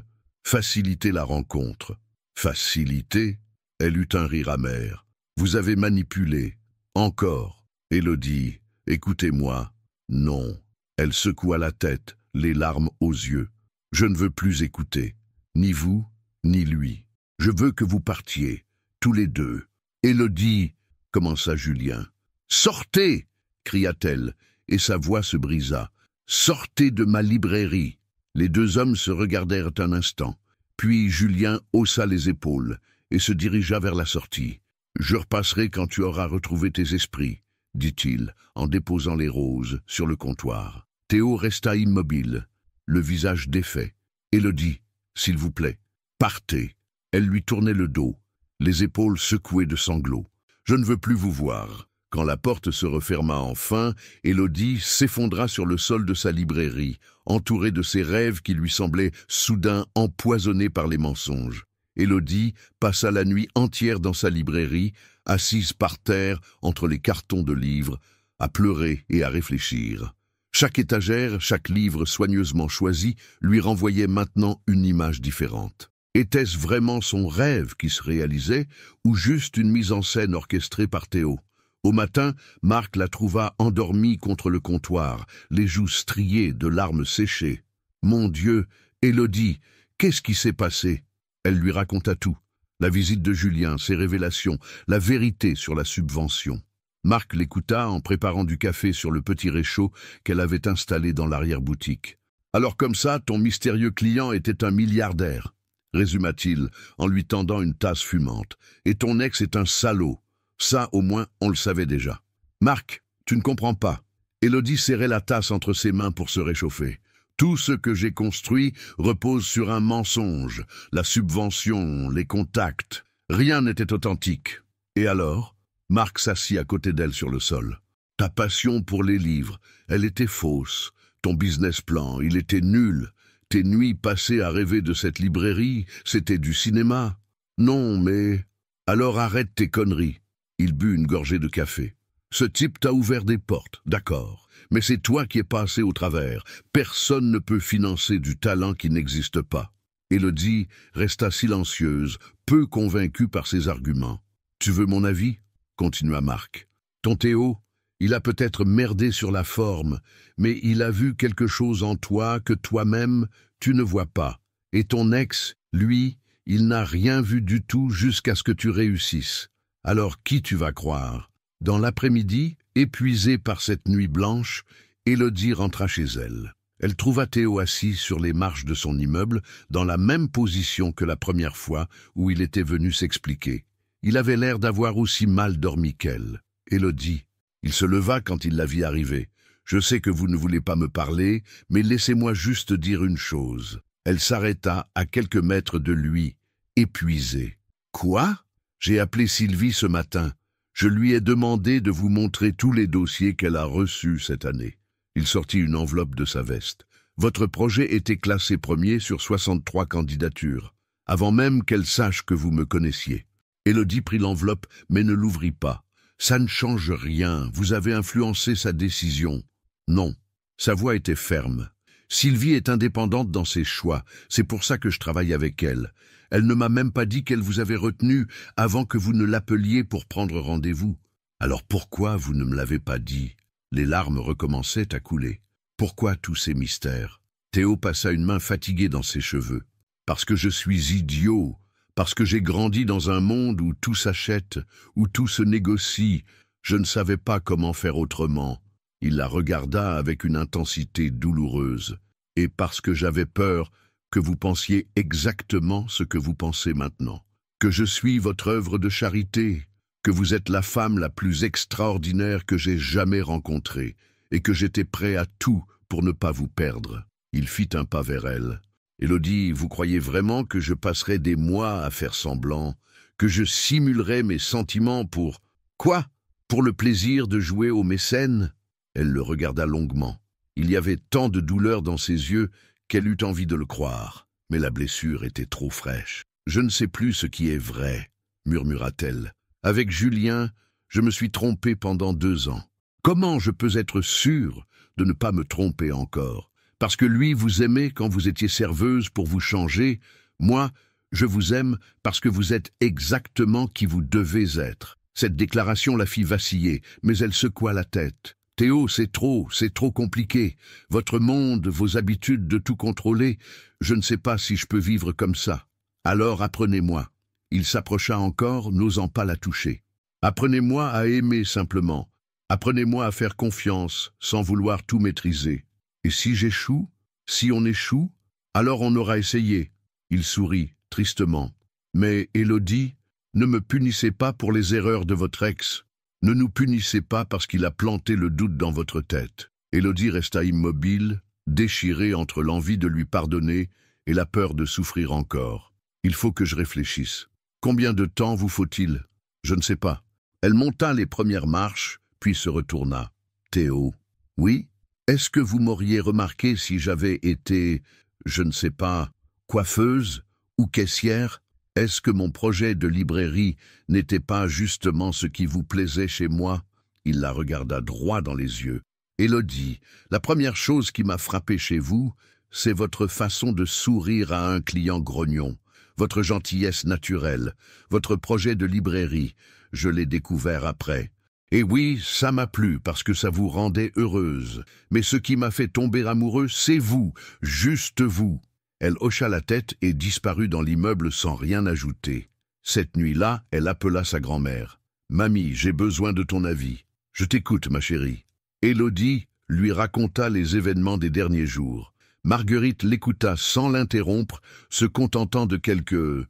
A: facilité la rencontre. Facilité? Elle eut un rire amer. Vous avez manipulé. Encore. Élodie, écoutez-moi. Non. Elle secoua la tête, les larmes aux yeux. Je ne veux plus écouter. Ni vous, ni lui. Je veux que vous partiez, tous les 2. Élodie, commença Julien. Sortez! Cria-t-elle, et sa voix se brisa. Sortez de ma librairie! Les 2 hommes se regardèrent un instant, puis Julien haussa les épaules et se dirigea vers la sortie. Je repasserai quand tu auras retrouvé tes esprits, dit-il, en déposant les roses sur le comptoir. Théo resta immobile, le visage défait. Élodie, s'il vous plaît, partez. Elle lui tournait le dos, les épaules secouées de sanglots. Je ne veux plus vous voir. Quand la porte se referma enfin, Élodie s'effondra sur le sol de sa librairie, entourée de ses rêves qui lui semblaient soudain empoisonnés par les mensonges. Élodie passa la nuit entière dans sa librairie, assise par terre entre les cartons de livres, à pleurer et à réfléchir. Chaque étagère, chaque livre soigneusement choisi lui renvoyait maintenant une image différente. Était-ce vraiment son rêve qui se réalisait ou juste une mise en scène orchestrée par Théo? Au matin, Marc la trouva endormie contre le comptoir, les joues striées de larmes séchées. « Mon Dieu, Élodie, qu'est-ce qui s'est passé ?» Elle lui raconta tout. La visite de Julien, ses révélations, la vérité sur la subvention. Marc l'écouta en préparant du café sur le petit réchaud qu'elle avait installé dans l'arrière-boutique. « Alors comme ça, ton mystérieux client était un milliardaire. » résuma-t-il en lui tendant une tasse fumante. « Et ton ex est un salaud. Ça, au moins, on le savait déjà. » « Marc, tu ne comprends pas. » Élodie serrait la tasse entre ses mains pour se réchauffer. « Tout ce que j'ai construit repose sur un mensonge. La subvention, les contacts. Rien n'était authentique. » « Et alors ?» Marc s'assit à côté d'elle sur le sol. « Ta passion pour les livres, elle était fausse. Ton business plan, il était nul. Tes nuits passées à rêver de cette librairie, c'était du cinéma. Non, mais... Alors arrête tes conneries. » Il but une gorgée de café. « Ce type t'a ouvert des portes, d'accord. Mais c'est toi qui es passé au travers. Personne ne peut financer du talent qui n'existe pas. » Élodie resta silencieuse, peu convaincue par ses arguments. « Tu veux mon avis ?» continua Marc. « Ton Théo, il a peut-être merdé sur la forme, mais il a vu quelque chose en toi que toi-même, tu ne vois pas. Et ton ex, lui, il n'a rien vu du tout jusqu'à ce que tu réussisses. Alors qui tu vas croire ?» Dans l'après-midi, épuisée par cette nuit blanche, Élodie rentra chez elle. Elle trouva Théo assis sur les marches de son immeuble, dans la même position que la première fois où il était venu s'expliquer. Il avait l'air d'avoir aussi mal dormi qu'elle. « Élodie !» Il se leva quand il la vit arriver. « Je sais que vous ne voulez pas me parler, mais laissez-moi juste dire une chose. » Elle s'arrêta à quelques mètres de lui, épuisée. « Quoi ? J'ai appelé Sylvie ce matin. Je lui ai demandé de vous montrer tous les dossiers qu'elle a reçus cette année. » Il sortit une enveloppe de sa veste. « Votre projet était classé premier sur 63 candidatures, avant même qu'elle sache que vous me connaissiez. » Élodie prit l'enveloppe, mais ne l'ouvrit pas. « Ça ne change rien, vous avez influencé sa décision. » Non, sa voix était ferme. « Sylvie est indépendante dans ses choix, c'est pour ça que je travaille avec elle. Elle ne m'a même pas dit qu'elle vous avait retenu avant que vous ne l'appeliez pour prendre rendez-vous. Alors pourquoi vous ne me l'avez pas dit ?» Les larmes recommençaient à couler. Pourquoi tous ces mystères? Théo passa une main fatiguée dans ses cheveux. « Parce que je suis idiot, parce que j'ai grandi dans un monde où tout s'achète, où tout se négocie. Je ne savais pas comment faire autrement. » Il la regarda avec une intensité douloureuse. « Et parce que j'avais peur que vous pensiez exactement ce que vous pensez maintenant. Que je suis votre œuvre de charité, que vous êtes la femme la plus extraordinaire que j'ai jamais rencontrée, et que j'étais prêt à tout pour ne pas vous perdre. » Il fit un pas vers elle. « Élodie, vous croyez vraiment que je passerai des mois à faire semblant, que je simulerai mes sentiments pour... Quoi? Pour le plaisir de jouer au mécène ?» Elle le regarda longuement. Il y avait tant de douleur dans ses yeux qu'elle eut envie de le croire, mais la blessure était trop fraîche. « Je ne sais plus ce qui est vrai, » murmura-t-elle. « Avec Julien, je me suis trompée pendant 2 ans. Comment je peux être sûre de ne pas me tromper encore? Parce que lui vous aimait quand vous étiez serveuse pour vous changer. Moi, je vous aime parce que vous êtes exactement qui vous devez être. » Cette déclaration la fit vaciller, mais elle secoua la tête. « Théo, c'est trop compliqué. Votre monde, vos habitudes de tout contrôler, je ne sais pas si je peux vivre comme ça. Alors apprenez-moi. » Il s'approcha encore, n'osant pas la toucher. « Apprenez-moi à aimer simplement. Apprenez-moi à faire confiance, sans vouloir tout maîtriser. Et si j'échoue, si on échoue, alors on aura essayé. » Il sourit, tristement. « Mais, Élodie, ne me punissez pas pour les erreurs de votre ex. Ne nous punissez pas parce qu'il a planté le doute dans votre tête. » Élodie resta immobile, déchirée entre l'envie de lui pardonner et la peur de souffrir encore. « Il faut que je réfléchisse. Combien de temps vous faut-il? Je ne sais pas. » Elle monta les premières marches, puis se retourna. « Théo, oui? Est-ce que vous m'auriez remarqué si j'avais été, je ne sais pas, coiffeuse ou caissière? Est-ce que mon projet de librairie n'était pas justement ce qui vous plaisait chez moi ?» Il la regarda droit dans les yeux. « Élodie, la première chose qui m'a frappé chez vous, c'est votre façon de sourire à un client grognon, votre gentillesse naturelle, votre projet de librairie. Je l'ai découvert après. Et oui, ça m'a plu parce que ça vous rendait heureuse. Mais ce qui m'a fait tomber amoureux, c'est vous, juste vous. » Elle hocha la tête et disparut dans l'immeuble sans rien ajouter. Cette nuit-là, elle appela sa grand-mère. « Mamie, j'ai besoin de ton avis. »« Je t'écoute, ma chérie. » Élodie lui raconta les événements des derniers jours. Marguerite l'écouta sans l'interrompre, se contentant de quelques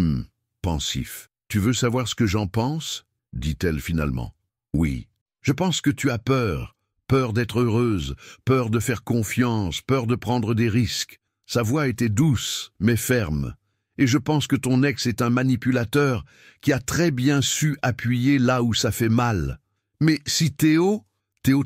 A: « pensifs. Tu veux savoir ce que j'en pense ?» dit-elle finalement. « Oui. Je pense que tu as peur. Peur d'être heureuse, peur de faire confiance, peur de prendre des risques. » Sa voix était douce, mais ferme. « Et je pense que ton ex est un manipulateur qui a très bien su appuyer là où ça fait mal. Mais si Théo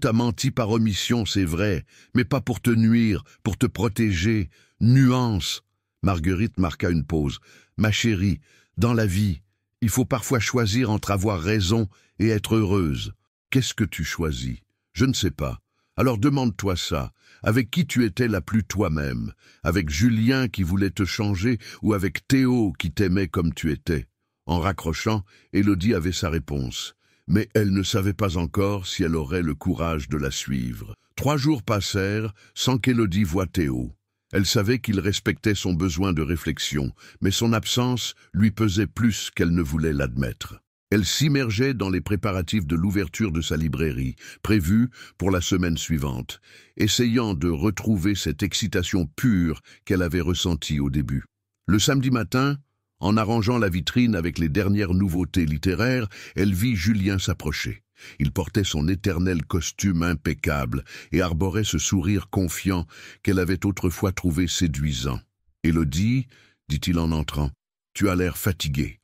A: t'a menti par omission, c'est vrai, mais pas pour te nuire, pour te protéger. Nuance. » Marguerite marqua une pause. « Ma chérie, dans la vie, il faut parfois choisir entre avoir raison et être heureuse. Qu'est-ce que tu choisis? Je ne sais pas. Alors demande-toi ça. Avec qui tu étais la plus toi-même? Avec Julien qui voulait te changer ou avec Théo qui t'aimait comme tu étais ?» En raccrochant, Élodie avait sa réponse. Mais elle ne savait pas encore si elle aurait le courage de la suivre. 3 jours passèrent sans qu'Élodie voie Théo. Elle savait qu'il respectait son besoin de réflexion, mais son absence lui pesait plus qu'elle ne voulait l'admettre. Elle s'immergeait dans les préparatifs de l'ouverture de sa librairie, prévue pour la semaine suivante, essayant de retrouver cette excitation pure qu'elle avait ressentie au début. Le samedi matin, en arrangeant la vitrine avec les dernières nouveautés littéraires, elle vit Julien s'approcher. Il portait son éternel costume impeccable et arborait ce sourire confiant qu'elle avait autrefois trouvé séduisant. « Élodie, dit-il en entrant, tu as l'air fatiguée. »«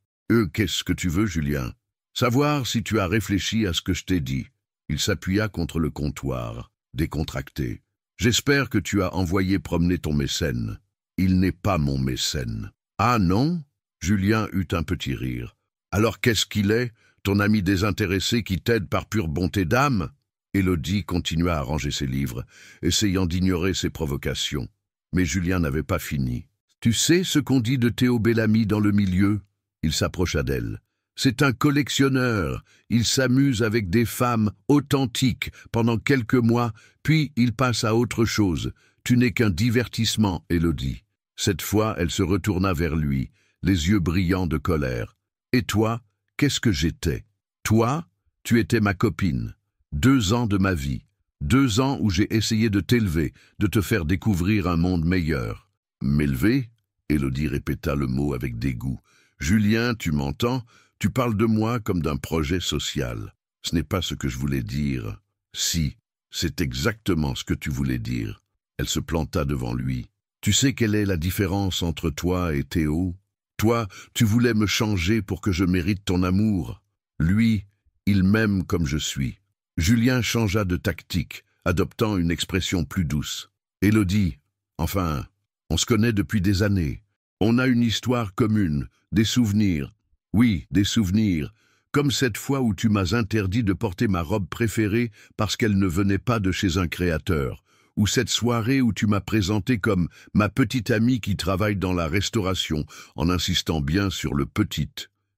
A: Qu'est-ce que tu veux, Julien ?»« Savoir si tu as réfléchi à ce que je t'ai dit. » Il s'appuya contre le comptoir, décontracté. « J'espère que tu as envoyé promener ton mécène. »« Il n'est pas mon mécène. »« Ah non ?» Julien eut un petit rire. « Alors qu'est-ce qu'il est, ton ami désintéressé qui t'aide par pure bonté d'âme ?» Élodie continua à ranger ses livres, essayant d'ignorer ses provocations. Mais Julien n'avait pas fini. « Tu sais ce qu'on dit de Théo Bellamy dans le milieu ?» Il s'approcha d'elle. « C'est un collectionneur. Il s'amuse avec des femmes authentiques pendant quelques mois, puis il passe à autre chose. Tu n'es qu'un divertissement, Élodie. » Cette fois, elle se retourna vers lui, les yeux brillants de colère. « Et toi, qu'est-ce que j'étais? Toi, tu étais ma copine. 2 ans de ma vie. 2 ans où j'ai essayé de t'élever, de te faire découvrir un monde meilleur. »« M'élever ?» Élodie répéta le mot avec dégoût. « Julien, tu m'entends? Tu parles de moi comme d'un projet social. Ce n'est pas ce que je voulais dire. »« Si, c'est exactement ce que tu voulais dire. » Elle se planta devant lui. « Tu sais quelle est la différence entre toi et Théo? Toi, tu voulais me changer pour que je mérite ton amour. Lui, il m'aime comme je suis. » Julien changea de tactique, adoptant une expression plus douce. « Élodie, enfin, on se connaît depuis des années. On a une histoire commune, des souvenirs. Oui, des souvenirs, comme cette fois où tu m'as interdit de porter ma robe préférée parce qu'elle ne venait pas de chez un créateur. Ou cette soirée où tu m'as présenté comme ma petite amie qui travaille dans la restauration, en insistant bien sur le petit.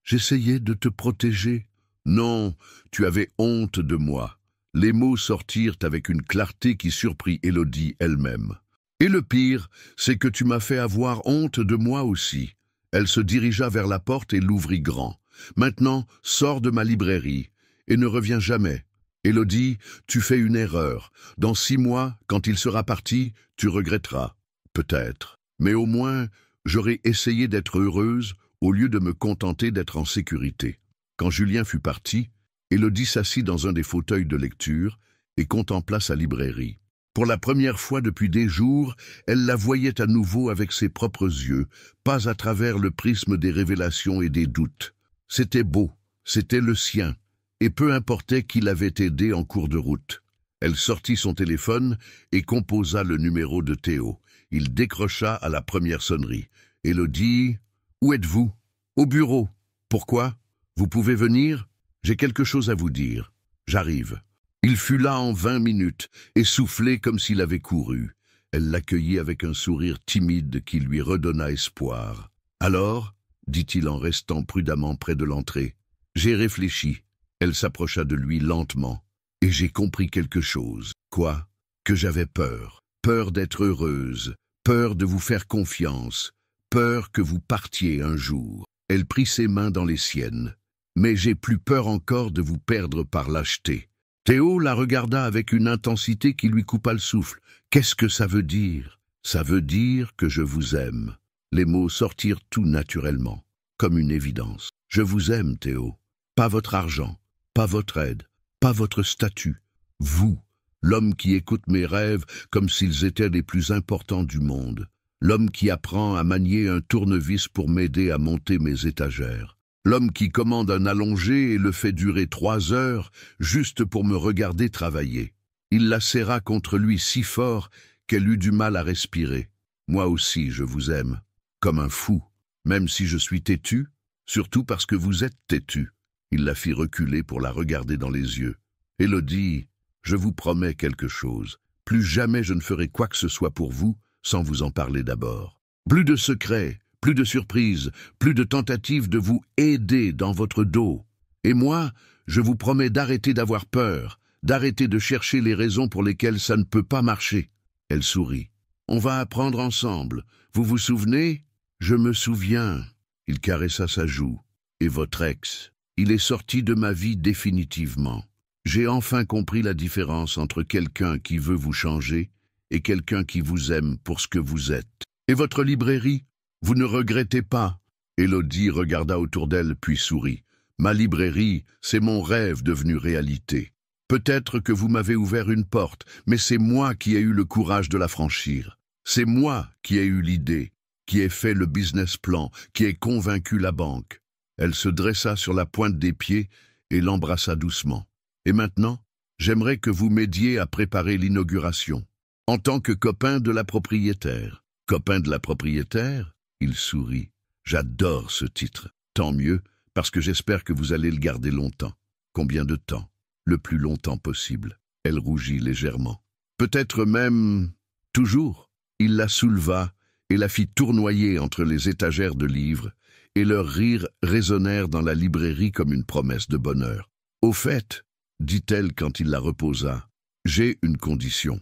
A: J'essayais de te protéger. Non, tu avais honte de moi. » Les mots sortirent avec une clarté qui surprit Élodie elle-même. « Et le pire, c'est que tu m'as fait avoir honte de moi aussi. » Elle se dirigea vers la porte et l'ouvrit grand. « Maintenant, sors de ma librairie et ne reviens jamais. Élodie, tu fais une erreur. Dans 6 mois, quand il sera parti, tu regretteras. Peut-être. Mais au moins, j'aurai essayé d'être heureuse au lieu de me contenter d'être en sécurité. » Quand Julien fut parti, Élodie s'assit dans un des fauteuils de lecture et contempla sa librairie. Pour la première fois depuis des jours, elle la voyait à nouveau avec ses propres yeux, pas à travers le prisme des révélations et des doutes. C'était beau, c'était le sien, et peu importait qui l'avait aidé en cours de route. Elle sortit son téléphone et composa le numéro de Théo. Il décrocha à la première sonnerie. « Élodie, où êtes-vous ? » ?»« Au bureau. »« Pourquoi ? Vous pouvez venir ? J'ai quelque chose à vous dire. J'arrive. » Il fut là en 20 minutes, essoufflé comme s'il avait couru. Elle l'accueillit avec un sourire timide qui lui redonna espoir. « Alors ?» dit-il en restant prudemment près de l'entrée. « J'ai réfléchi. » Elle s'approcha de lui lentement. « Et j'ai compris quelque chose. »« Quoi ? » ?»« Que j'avais peur. Peur d'être heureuse. Peur de vous faire confiance. Peur que vous partiez un jour. » Elle prit ses mains dans les siennes. « Mais j'ai plus peur encore de vous perdre par lâcheté. » Théo la regarda avec une intensité qui lui coupa le souffle. « Qu'est-ce que ça veut dire ?» Ça veut dire que je vous aime. Les mots sortirent tout naturellement, comme une évidence. Je vous aime, Théo. Pas votre argent, pas votre aide, pas votre statut. Vous, l'homme qui écoute mes rêves comme s'ils étaient les plus importants du monde. L'homme qui apprend à manier un tournevis pour m'aider à monter mes étagères. L'homme qui commande un allongé et le fait durer 3 heures juste pour me regarder travailler. Il la serra contre lui si fort qu'elle eut du mal à respirer. Moi aussi, je vous aime, comme un fou, même si je suis têtu, surtout parce que vous êtes têtu. Il la fit reculer pour la regarder dans les yeux. Élodie, je vous promets quelque chose. Plus jamais je ne ferai quoi que ce soit pour vous sans vous en parler d'abord. Plus de secrets, plus de surprises, plus de tentatives de vous aider dans votre dos. Et moi, je vous promets d'arrêter d'avoir peur, d'arrêter de chercher les raisons pour lesquelles ça ne peut pas marcher. Elle sourit. On va apprendre ensemble. Vous vous souvenez? Je me souviens. Il caressa sa joue. Et votre ex? Il est sorti de ma vie définitivement. J'ai enfin compris la différence entre quelqu'un qui veut vous changer et quelqu'un qui vous aime pour ce que vous êtes. Et votre librairie? Vous ne regrettez pas? Élodie regarda autour d'elle puis sourit. Ma librairie, c'est mon rêve devenu réalité. Peut-être que vous m'avez ouvert une porte, mais c'est moi qui ai eu le courage de la franchir. C'est moi qui ai eu l'idée, qui ai fait le business plan, qui ai convaincu la banque. Elle se dressa sur la pointe des pieds et l'embrassa doucement. Et maintenant, j'aimerais que vous m'aidiez à préparer l'inauguration. En tant que copain de la propriétaire. Copain de la propriétaire? Il sourit. J'adore ce titre. Tant mieux, parce que j'espère que vous allez le garder longtemps. Combien de temps? Le plus longtemps possible. Elle rougit légèrement. Peut-être même toujours. Il la souleva et la fit tournoyer entre les étagères de livres, et leurs rires résonnèrent dans la librairie comme une promesse de bonheur. Au fait, dit-elle quand il la reposa, j'ai une condition.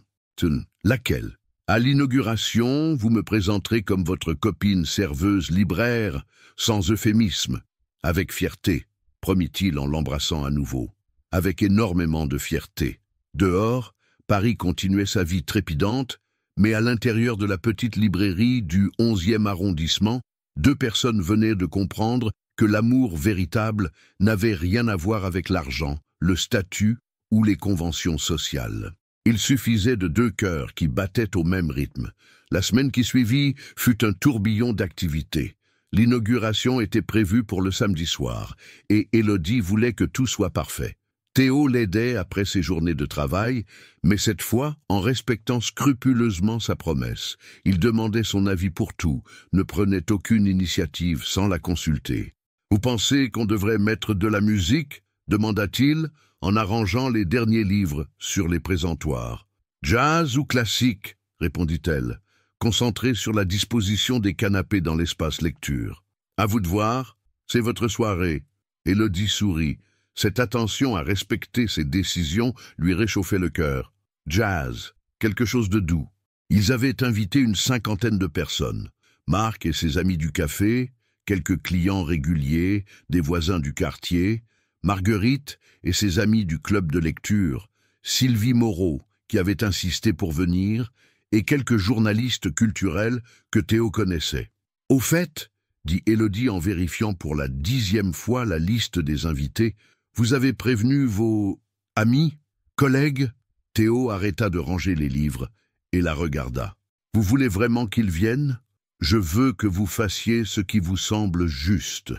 A: Laquelle? À l'inauguration, vous me présenterez comme votre copine serveuse libraire, sans euphémisme, avec fierté, promit-il en l'embrassant à nouveau. Avec énormément de fierté. Dehors, Paris continuait sa vie trépidante, mais à l'intérieur de la petite librairie du 11e arrondissement, 2 personnes venaient de comprendre que l'amour véritable n'avait rien à voir avec l'argent, le statut ou les conventions sociales. Il suffisait de 2 cœurs qui battaient au même rythme. La semaine qui suivit fut un tourbillon d'activités. L'inauguration était prévue pour le samedi soir, et Élodie voulait que tout soit parfait. Théo l'aidait après ses journées de travail, mais cette fois en respectant scrupuleusement sa promesse. Il demandait son avis pour tout, ne prenait aucune initiative sans la consulter. « Vous pensez qu'on devrait mettre de la musique ?» demanda-t-il, en arrangeant les derniers livres sur les présentoirs. « Jazz ou classique ?» répondit-elle, concentrée sur la disposition des canapés dans l'espace lecture. « À vous de voir, c'est votre soirée. » Élodie sourit. Cette attention à respecter ses décisions lui réchauffait le cœur. Jazz, quelque chose de doux. Ils avaient invité une 50aine de personnes. Marc et ses amis du café, quelques clients réguliers, des voisins du quartier, Marguerite et ses amis du club de lecture, Sylvie Moreau, qui avait insisté pour venir, et quelques journalistes culturels que Théo connaissait. « Au fait, » dit Élodie en vérifiant pour la 10e fois la liste des invités, « vous avez prévenu vos amis, collègues ?» Théo arrêta de ranger les livres et la regarda. « Vous voulez vraiment qu'ils viennent? Je veux que vous fassiez ce qui vous semble juste. »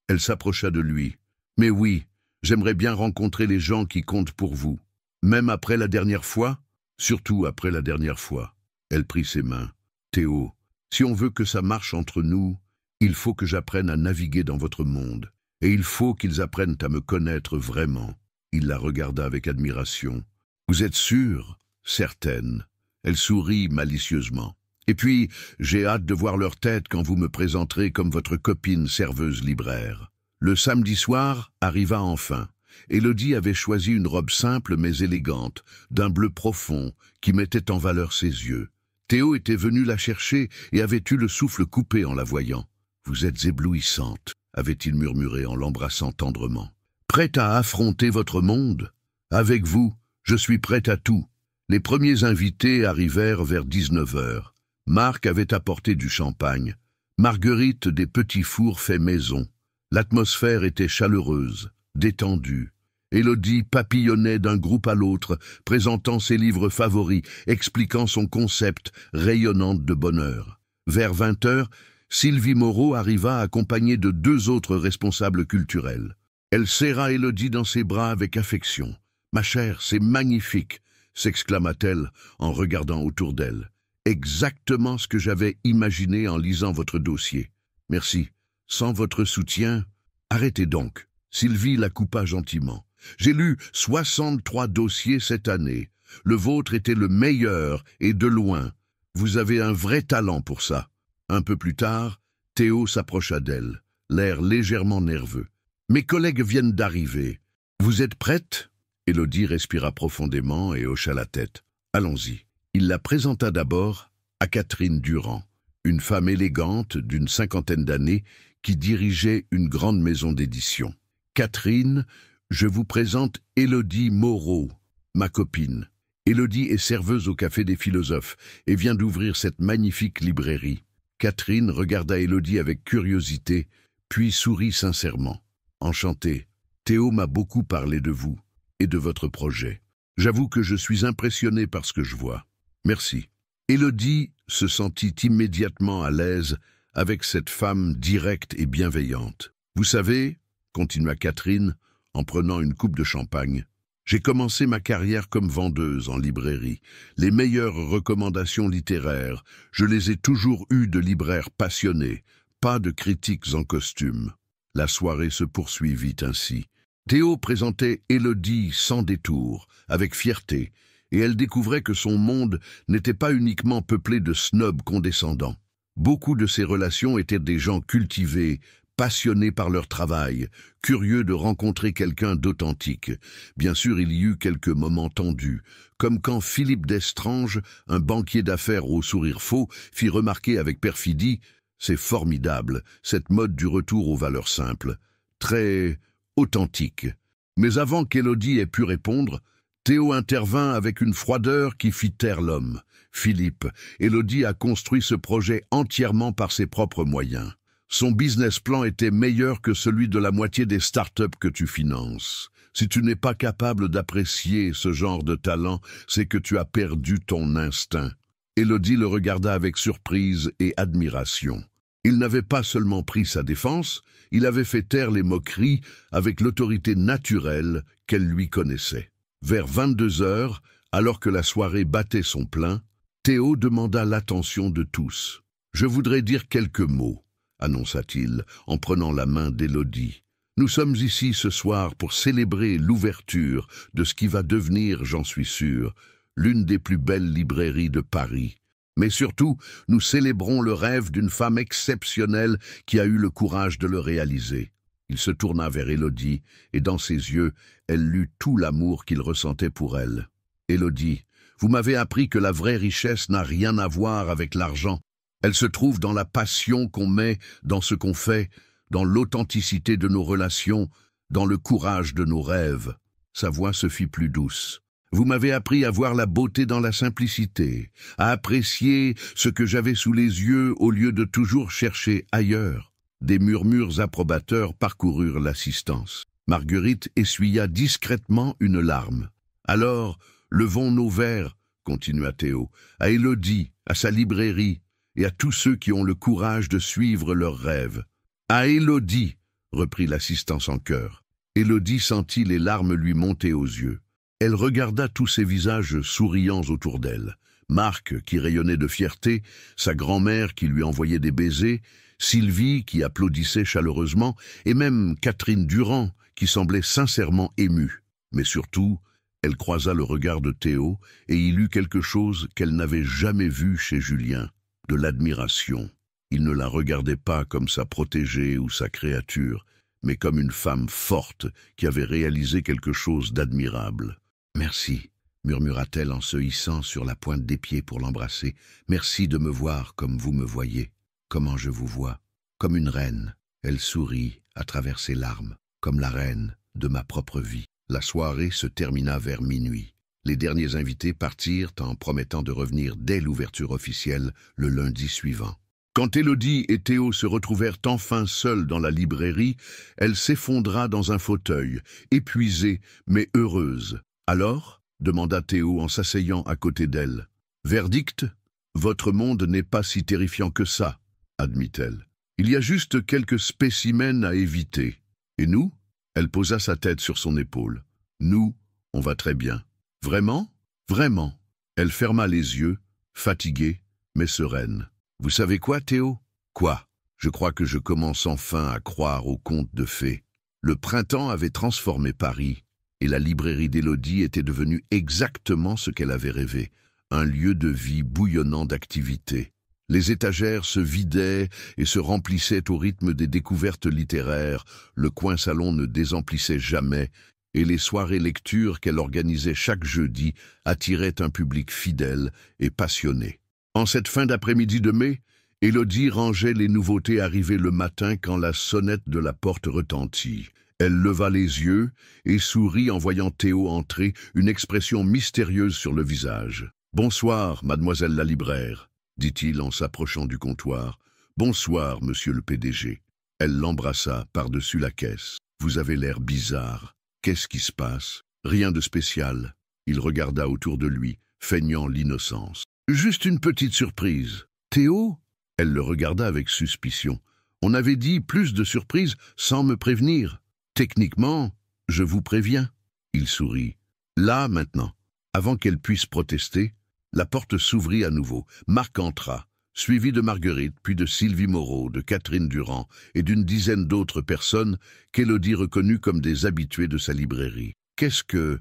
A: Elle s'approcha de lui. « Mais oui, j'aimerais bien rencontrer les gens qui comptent pour vous. Même après la dernière fois? Surtout après la dernière fois. » Elle prit ses mains. « Théo, si on veut que ça marche entre nous, il faut que j'apprenne à naviguer dans votre monde. Et il faut qu'ils apprennent à me connaître vraiment. » Il la regarda avec admiration. « Vous êtes sûre? » « Certaine. » Elle sourit malicieusement. « Et puis, j'ai hâte de voir leur tête quand vous me présenterez comme votre copine serveuse libraire. » Le samedi soir arriva enfin. Élodie avait choisi une robe simple mais élégante, d'un bleu profond, qui mettait en valeur ses yeux. Théo était venu la chercher et avait eu le souffle coupé en la voyant. « Vous êtes éblouissante », avait-il murmuré en l'embrassant tendrement. « Prête à affronter votre monde? Avec vous, je suis prête à tout. » Les premiers invités arrivèrent vers 19 heures. Marc avait apporté du champagne. Marguerite des petits fours faits maison. L'atmosphère était chaleureuse, détendue. Élodie papillonnait d'un groupe à l'autre, présentant ses livres favoris, expliquant son concept, rayonnante de bonheur. Vers 20 heures, Sylvie Moreau arriva accompagnée de 2 autres responsables culturels. Elle serra Élodie dans ses bras avec affection. « Ma chère, c'est magnifique !» s'exclama-t-elle en regardant autour d'elle. « Exactement ce que j'avais imaginé en lisant votre dossier. Merci. Sans votre soutien... » « Arrêtez donc. » Sylvie la coupa gentiment. « J'ai lu 63 dossiers cette année. Le vôtre était le meilleur, et de loin. Vous avez un vrai talent pour ça. » Un peu plus tard, Théo s'approcha d'elle, l'air légèrement nerveux. « Mes collègues viennent d'arriver. Vous êtes prête ?» Élodie respira profondément et hocha la tête. « Allons-y. » Il la présenta d'abord à Catherine Durand, une femme élégante d'une 50aine d'années qui dirigeait une grande maison d'édition. « Catherine, je vous présente Élodie Moreau, ma copine. Élodie est serveuse au Café des Philosophes et vient d'ouvrir cette magnifique librairie. » Catherine regarda Élodie avec curiosité, puis sourit sincèrement. « Enchantée. Théo m'a beaucoup parlé de vous et de votre projet. J'avoue que je suis impressionné par ce que je vois. Merci. » Élodie se sentit immédiatement à l'aise avec cette femme directe et bienveillante. « Vous savez, » continua Catherine, en prenant une coupe de champagne, « j'ai commencé ma carrière comme vendeuse en librairie. Les meilleures recommandations littéraires, je les ai toujours eues de libraires passionnés, pas de critiques en costume. » La soirée se poursuivit ainsi. Théo présentait Élodie sans détour, avec fierté, et elle découvrait que son monde n'était pas uniquement peuplé de snobs condescendants. Beaucoup de ses relations étaient des gens cultivés, passionnés par leur travail, curieux de rencontrer quelqu'un d'authentique. Bien sûr, il y eut quelques moments tendus, comme quand Philippe Destrange, un banquier d'affaires au sourire faux, fit remarquer avec perfidie « C'est formidable, cette mode du retour aux valeurs simples, très authentique. » Mais avant qu'Élodie ait pu répondre, Théo intervint avec une froideur qui fit taire l'homme. « Philippe, Élodie a construit ce projet entièrement par ses propres moyens. Son business plan était meilleur que celui de la moitié des startups que tu finances. Si tu n'es pas capable d'apprécier ce genre de talent, c'est que tu as perdu ton instinct. » Élodie le regarda avec surprise et admiration. Il n'avait pas seulement pris sa défense, il avait fait taire les moqueries avec l'autorité naturelle qu'elle lui connaissait. Vers 22 heures, alors que la soirée battait son plein, Théo demanda l'attention de tous. « Je voudrais dire quelques mots, » annonça-t-il en prenant la main d'Élodie. « Nous sommes ici ce soir pour célébrer l'ouverture de ce qui va devenir, j'en suis sûr, l'une des plus belles librairies de Paris. Mais surtout, nous célébrons le rêve d'une femme exceptionnelle qui a eu le courage de le réaliser. » Il se tourna vers Élodie, et dans ses yeux, elle lut tout l'amour qu'il ressentait pour elle. « Élodie, vous m'avez appris que la vraie richesse n'a rien à voir avec l'argent. Elle se trouve dans la passion qu'on met dans ce qu'on fait, dans l'authenticité de nos relations, dans le courage de nos rêves. » Sa voix se fit plus douce. « Vous m'avez appris à voir la beauté dans la simplicité, à apprécier ce que j'avais sous les yeux au lieu de toujours chercher ailleurs. » Des murmures approbateurs parcoururent l'assistance. Marguerite essuya discrètement une larme. « Alors, levons nos verres, » continua Théo, « à Élodie, à sa librairie, et à tous ceux qui ont le courage de suivre leurs rêves. »« À Élodie !» reprit l'assistance en chœur. Élodie sentit les larmes lui monter aux yeux. Elle regarda tous ces visages souriants autour d'elle. Marc, qui rayonnait de fierté, sa grand-mère qui lui envoyait des baisers, Sylvie, qui applaudissait chaleureusement, et même Catherine Durand, qui semblait sincèrement émue. Mais surtout, elle croisa le regard de Théo et y lut quelque chose qu'elle n'avait jamais vu chez Julien, de l'admiration. Il ne la regardait pas comme sa protégée ou sa créature, mais comme une femme forte qui avait réalisé quelque chose d'admirable. « Merci », murmura-t-elle en se hissant sur la pointe des pieds pour l'embrasser. « Merci de me voir comme vous me voyez. Comment je vous vois, comme une reine. » Elle sourit à travers ses larmes, comme la reine de ma propre vie. La soirée se termina vers minuit. Les derniers invités partirent en promettant de revenir dès l'ouverture officielle le lundi suivant. Quand Élodie et Théo se retrouvèrent enfin seuls dans la librairie, elle s'effondra dans un fauteuil, épuisée mais heureuse. « Alors ?» demanda Théo en s'asseyant à côté d'elle. « Verdict ? Votre monde n'est pas si terrifiant que ça, admit-elle. Il y a juste quelques spécimens à éviter. Et nous ? Elle posa sa tête sur son épaule. Nous, on va très bien. Vraiment ? Vraiment. Elle ferma les yeux, fatiguée, mais sereine. Vous savez quoi, Théo ? Quoi ? Je crois que je commence enfin à croire aux contes de fées. Le printemps avait transformé Paris, et la librairie d'Élodie était devenue exactement ce qu'elle avait rêvé, un lieu de vie bouillonnant d'activité. Les étagères se vidaient et se remplissaient au rythme des découvertes littéraires, le coin-salon ne désemplissait jamais, et les soirées lecture qu'elle organisait chaque jeudi attiraient un public fidèle et passionné. En cette fin d'après-midi de mai, Élodie rangeait les nouveautés arrivées le matin quand la sonnette de la porte retentit. Elle leva les yeux et sourit en voyant Théo entrer, une expression mystérieuse sur le visage. « Bonsoir, mademoiselle la libraire », dit-il en s'approchant du comptoir. « Bonsoir, monsieur le PDG. » Elle l'embrassa par-dessus la caisse. « Vous avez l'air bizarre. Qu'est-ce qui se passe ? » « Rien de spécial. » Il regarda autour de lui, feignant l'innocence. « Juste une petite surprise. »« Théo ?» Elle le regarda avec suspicion. « On avait dit plus de surprises sans me prévenir. Techniquement, je vous préviens. » Il sourit. « Là, maintenant. » Avant qu'elle puisse protester, la porte s'ouvrit à nouveau. Marc entra, suivi de Marguerite, puis de Sylvie Moreau, de Catherine Durand et d'une dizaine d'autres personnes qu'Élodie reconnut comme des habitués de sa librairie. « Qu'est-ce que... »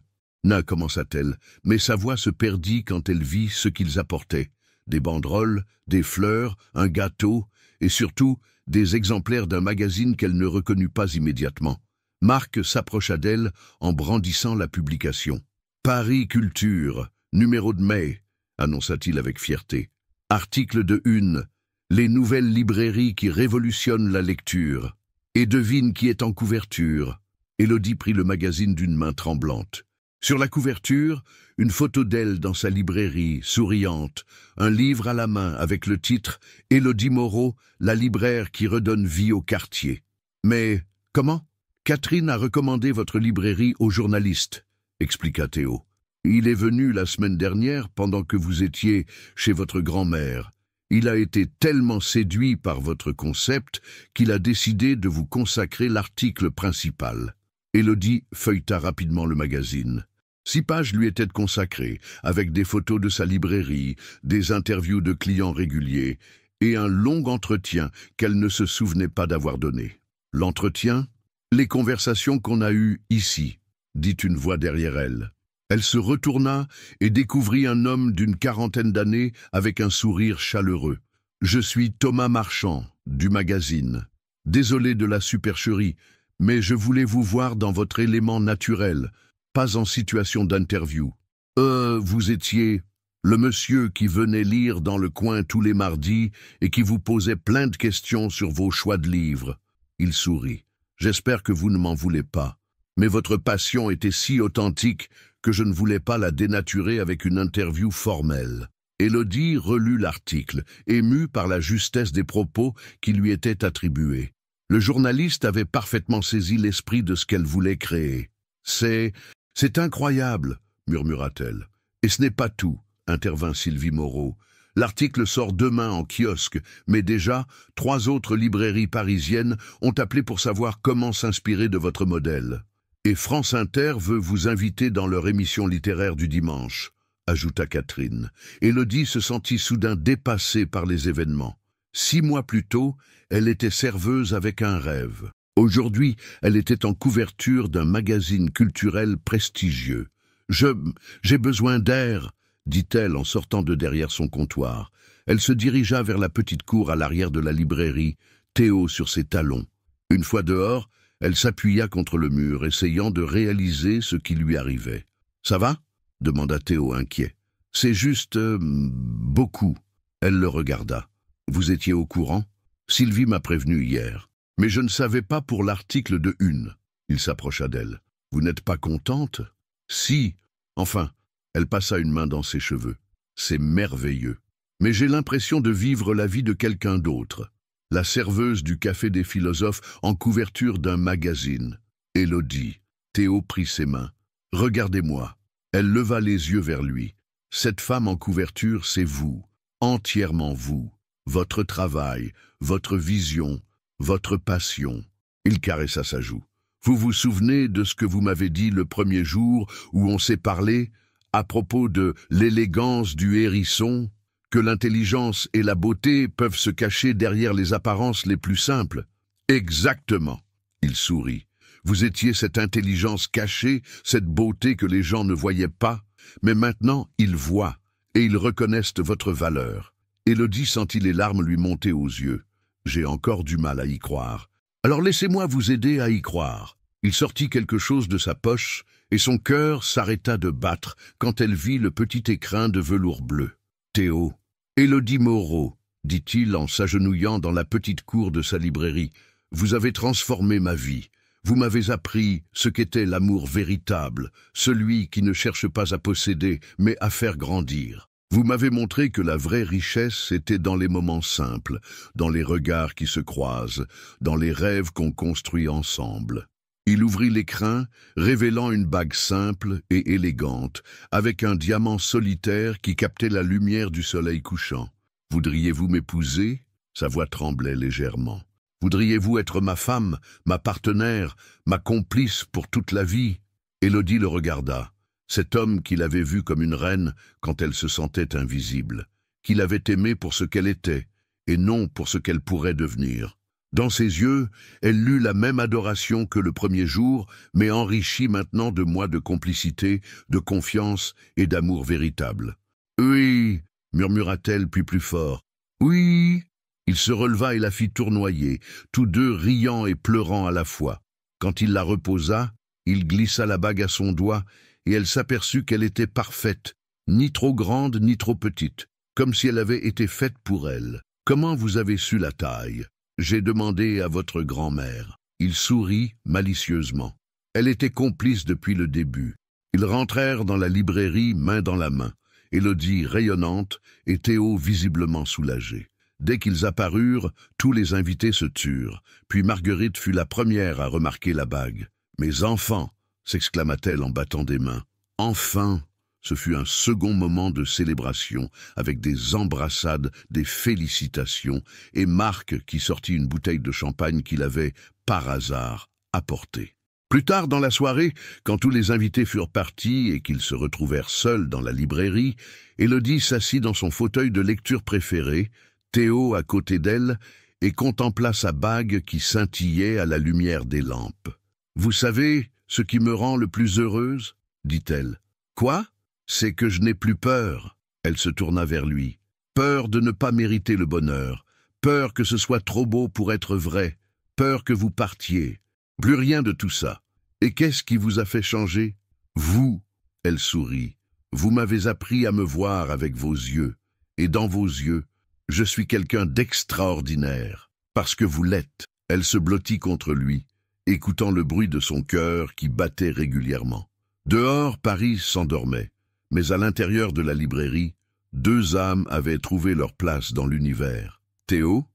A: commença-t-elle, mais sa voix se perdit quand elle vit ce qu'ils apportaient. Des banderoles, des fleurs, un gâteau, et surtout des exemplaires d'un magazine qu'elle ne reconnut pas immédiatement. Marc s'approcha d'elle en brandissant la publication. « Paris Culture, numéro de mai », annonça-t-il avec fierté. « Article de une, les nouvelles librairies qui révolutionnent la lecture. Et devine qui est en couverture. » Élodie prit le magazine d'une main tremblante. Sur la couverture, une photo d'elle dans sa librairie, souriante, un livre à la main avec le titre « Élodie Moreau, la libraire qui redonne vie au quartier ». « Mais comment ? Catherine a recommandé votre librairie aux journalistes, » expliqua Théo. « Il est venu la semaine dernière pendant que vous étiez chez votre grand-mère. Il a été tellement séduit par votre concept qu'il a décidé de vous consacrer l'article principal. » Élodie feuilleta rapidement le magazine. 6 pages lui étaient consacrées, avec des photos de sa librairie, des interviews de clients réguliers et un long entretien qu'elle ne se souvenait pas d'avoir donné. « L'entretien ? Les conversations qu'on a eues ici, » dit une voix derrière elle. Elle se retourna et découvrit un homme d'une quarantaine d'années avec un sourire chaleureux. « Je suis Thomas Marchand, du magazine. Désolé de la supercherie, mais je voulais vous voir dans votre élément naturel, pas en situation d'interview. Vous étiez le monsieur qui venait lire dans le coin tous les mardis et qui vous posait plein de questions sur vos choix de livres. » Il sourit. « J'espère que vous ne m'en voulez pas. Mais votre passion était si authentique que je ne voulais pas la dénaturer avec une interview formelle. » Élodie relut l'article, émue par la justesse des propos qui lui étaient attribués. Le journaliste avait parfaitement saisi l'esprit de ce qu'elle voulait créer. « C'est incroyable, » murmura-t-elle. « Et ce n'est pas tout, » intervint Sylvie Moreau. « L'article sort demain en kiosque, mais déjà, 3 autres librairies parisiennes ont appelé pour savoir comment s'inspirer de votre modèle. Et France Inter veut vous inviter dans leur émission littéraire du dimanche, » ajouta Catherine. Élodie se sentit soudain dépassée par les événements. 6 mois plus tôt, elle était serveuse avec un rêve. Aujourd'hui, elle était en couverture d'un magazine culturel prestigieux. « J'ai besoin d'air », dit-elle en sortant de derrière son comptoir. Elle se dirigea vers la petite cour à l'arrière de la librairie, Théo sur ses talons. Une fois dehors, elle s'appuya contre le mur, essayant de réaliser ce qui lui arrivait. « Ça va ?» demanda Théo inquiet. « C'est juste... beaucoup. » Elle le regarda. « Vous étiez au courant ? Sylvie m'a prévenu hier. Mais je ne savais pas pour l'article de une. » Il s'approcha d'elle. « Vous n'êtes pas contente ? » « Si. Enfin, Elle passa une main dans ses cheveux. C'est merveilleux. Mais j'ai l'impression de vivre la vie de quelqu'un d'autre. La serveuse du Café des Philosophes en couverture d'un magazine. Élodie. Théo prit ses mains. Regardez-moi. Elle leva les yeux vers lui. Cette femme en couverture, c'est vous. Entièrement vous. Votre travail, votre vision, votre passion. Il caressa sa joue. Vous vous souvenez de ce que vous m'avez dit le premier jour où on s'est parlé à propos de l'élégance du hérisson, que l'intelligence et la beauté peuvent se cacher derrière les apparences les plus simples? Exactement. Il sourit. Vous étiez cette intelligence cachée, cette beauté que les gens ne voyaient pas, mais maintenant ils voient et ils reconnaissent votre valeur. Élodie sentit les larmes lui monter aux yeux. J'ai encore du mal à y croire. Alors laissez-moi vous aider à y croire. Il sortit quelque chose de sa poche et son cœur s'arrêta de battre quand elle vit le petit écrin de velours bleu. Théo, Élodie Moreau, dit-il en s'agenouillant dans la petite cour de sa librairie, vous avez transformé ma vie. Vous m'avez appris ce qu'était l'amour véritable, celui qui ne cherche pas à posséder, mais à faire grandir. Vous m'avez montré que la vraie richesse était dans les moments simples, dans les regards qui se croisent, dans les rêves qu'on construit ensemble. Il ouvrit l'écrin, révélant une bague simple et élégante, avec un diamant solitaire qui captait la lumière du soleil couchant. « Voudriez-vous m'épouser » Sa voix tremblait légèrement. « Voudriez-vous être ma femme, ma partenaire, ma complice pour toute la vie ?» Élodie le regarda. Cet homme qu'il avait vu comme une reine quand elle se sentait invisible, qu'il avait aimé pour ce qu'elle était, et non pour ce qu'elle pourrait devenir. Dans ses yeux, elle lut la même adoration que le premier jour, mais enrichie maintenant de mois de complicité, de confiance et d'amour véritable. « Oui » murmura-t-elle puis plus fort. « Oui » Il se releva et la fit tournoyer, tous deux riant et pleurant à la fois. Quand il la reposa, il glissa la bague à son doigt, et elle s'aperçut qu'elle était parfaite, ni trop grande ni trop petite, comme si elle avait été faite pour elle. « Comment vous avez su la taille ?» J'ai demandé à votre grand-mère. Il sourit malicieusement. Elle était complice depuis le début. Ils rentrèrent dans la librairie main dans la main, Élodie rayonnante et Théo visiblement soulagé. Dès qu'ils apparurent, tous les invités se turent, puis Marguerite fut la première à remarquer la bague. « Mes enfants !» s'exclama-t-elle en battant des mains. « Enfin !» Ce fut un second moment de célébration, avec des embrassades, des félicitations, et Marc qui sortit une bouteille de champagne qu'il avait, par hasard, apportée. Plus tard dans la soirée, quand tous les invités furent partis et qu'ils se retrouvèrent seuls dans la librairie, Élodie s'assit dans son fauteuil de lecture préféré, Théo à côté d'elle, et contempla sa bague qui scintillait à la lumière des lampes. « Vous savez ce qui me rend le plus heureuse ?» dit-elle. « Quoi ? C'est que je n'ai plus peur. » Elle se tourna vers lui. « Peur de ne pas mériter le bonheur. Peur que ce soit trop beau pour être vrai. Peur que vous partiez. Plus rien de tout ça. Et qu'est-ce qui vous a fait changer ? Vous. » Elle sourit. « Vous m'avez appris à me voir avec vos yeux. Et dans vos yeux, je suis quelqu'un d'extraordinaire. Parce que vous l'êtes. » Elle se blottit contre lui, écoutant le bruit de son cœur qui battait régulièrement. Dehors, Paris s'endormait. Mais à l'intérieur de la librairie, deux âmes avaient trouvé leur place dans l'univers. Théo,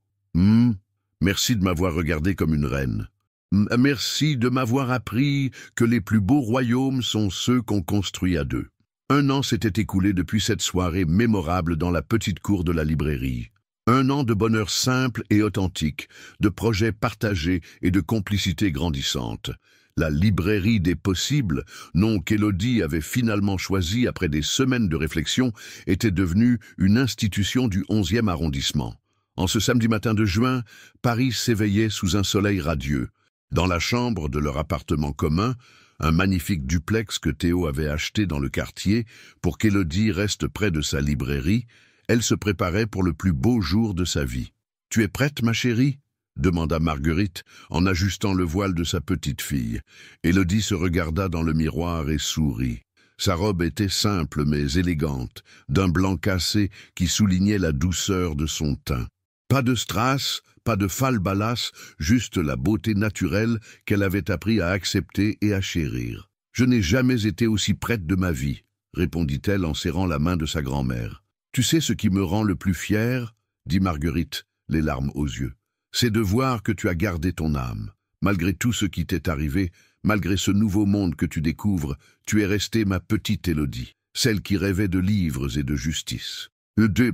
A: merci de m'avoir regardé comme une reine. Merci de m'avoir appris que les plus beaux royaumes sont ceux qu'on construit à deux. 1 an s'était écoulé depuis cette soirée mémorable dans la petite cour de la librairie. 1 an de bonheur simple et authentique, de projets partagés et de complicité grandissante. La librairie des possibles, nom qu'Élodie avait finalement choisi après des semaines de réflexion, était devenue une institution du 11e arrondissement. En ce samedi matin de juin, Paris s'éveillait sous un soleil radieux. Dans la chambre de leur appartement commun, un magnifique duplex que Théo avait acheté dans le quartier pour qu'Élodie reste près de sa librairie, elle se préparait pour le plus beau jour de sa vie. « Tu es prête, ma chérie ?» demanda Marguerite en ajustant le voile de sa petite fille. Élodie se regarda dans le miroir et sourit. Sa robe était simple mais élégante, d'un blanc cassé qui soulignait la douceur de son teint. Pas de strass, pas de falbalas, juste la beauté naturelle qu'elle avait appris à accepter et à chérir. « Je n'ai jamais été aussi prête de ma vie. » répondit-elle en serrant la main de sa grand-mère. Tu sais ce qui me rend le plus fier, dit Marguerite, les larmes aux yeux. C'est de voir que tu as gardé ton âme. Malgré tout ce qui t'est arrivé, malgré ce nouveau monde que tu découvres, tu es restée ma petite Élodie, celle qui rêvait de livres et de justice.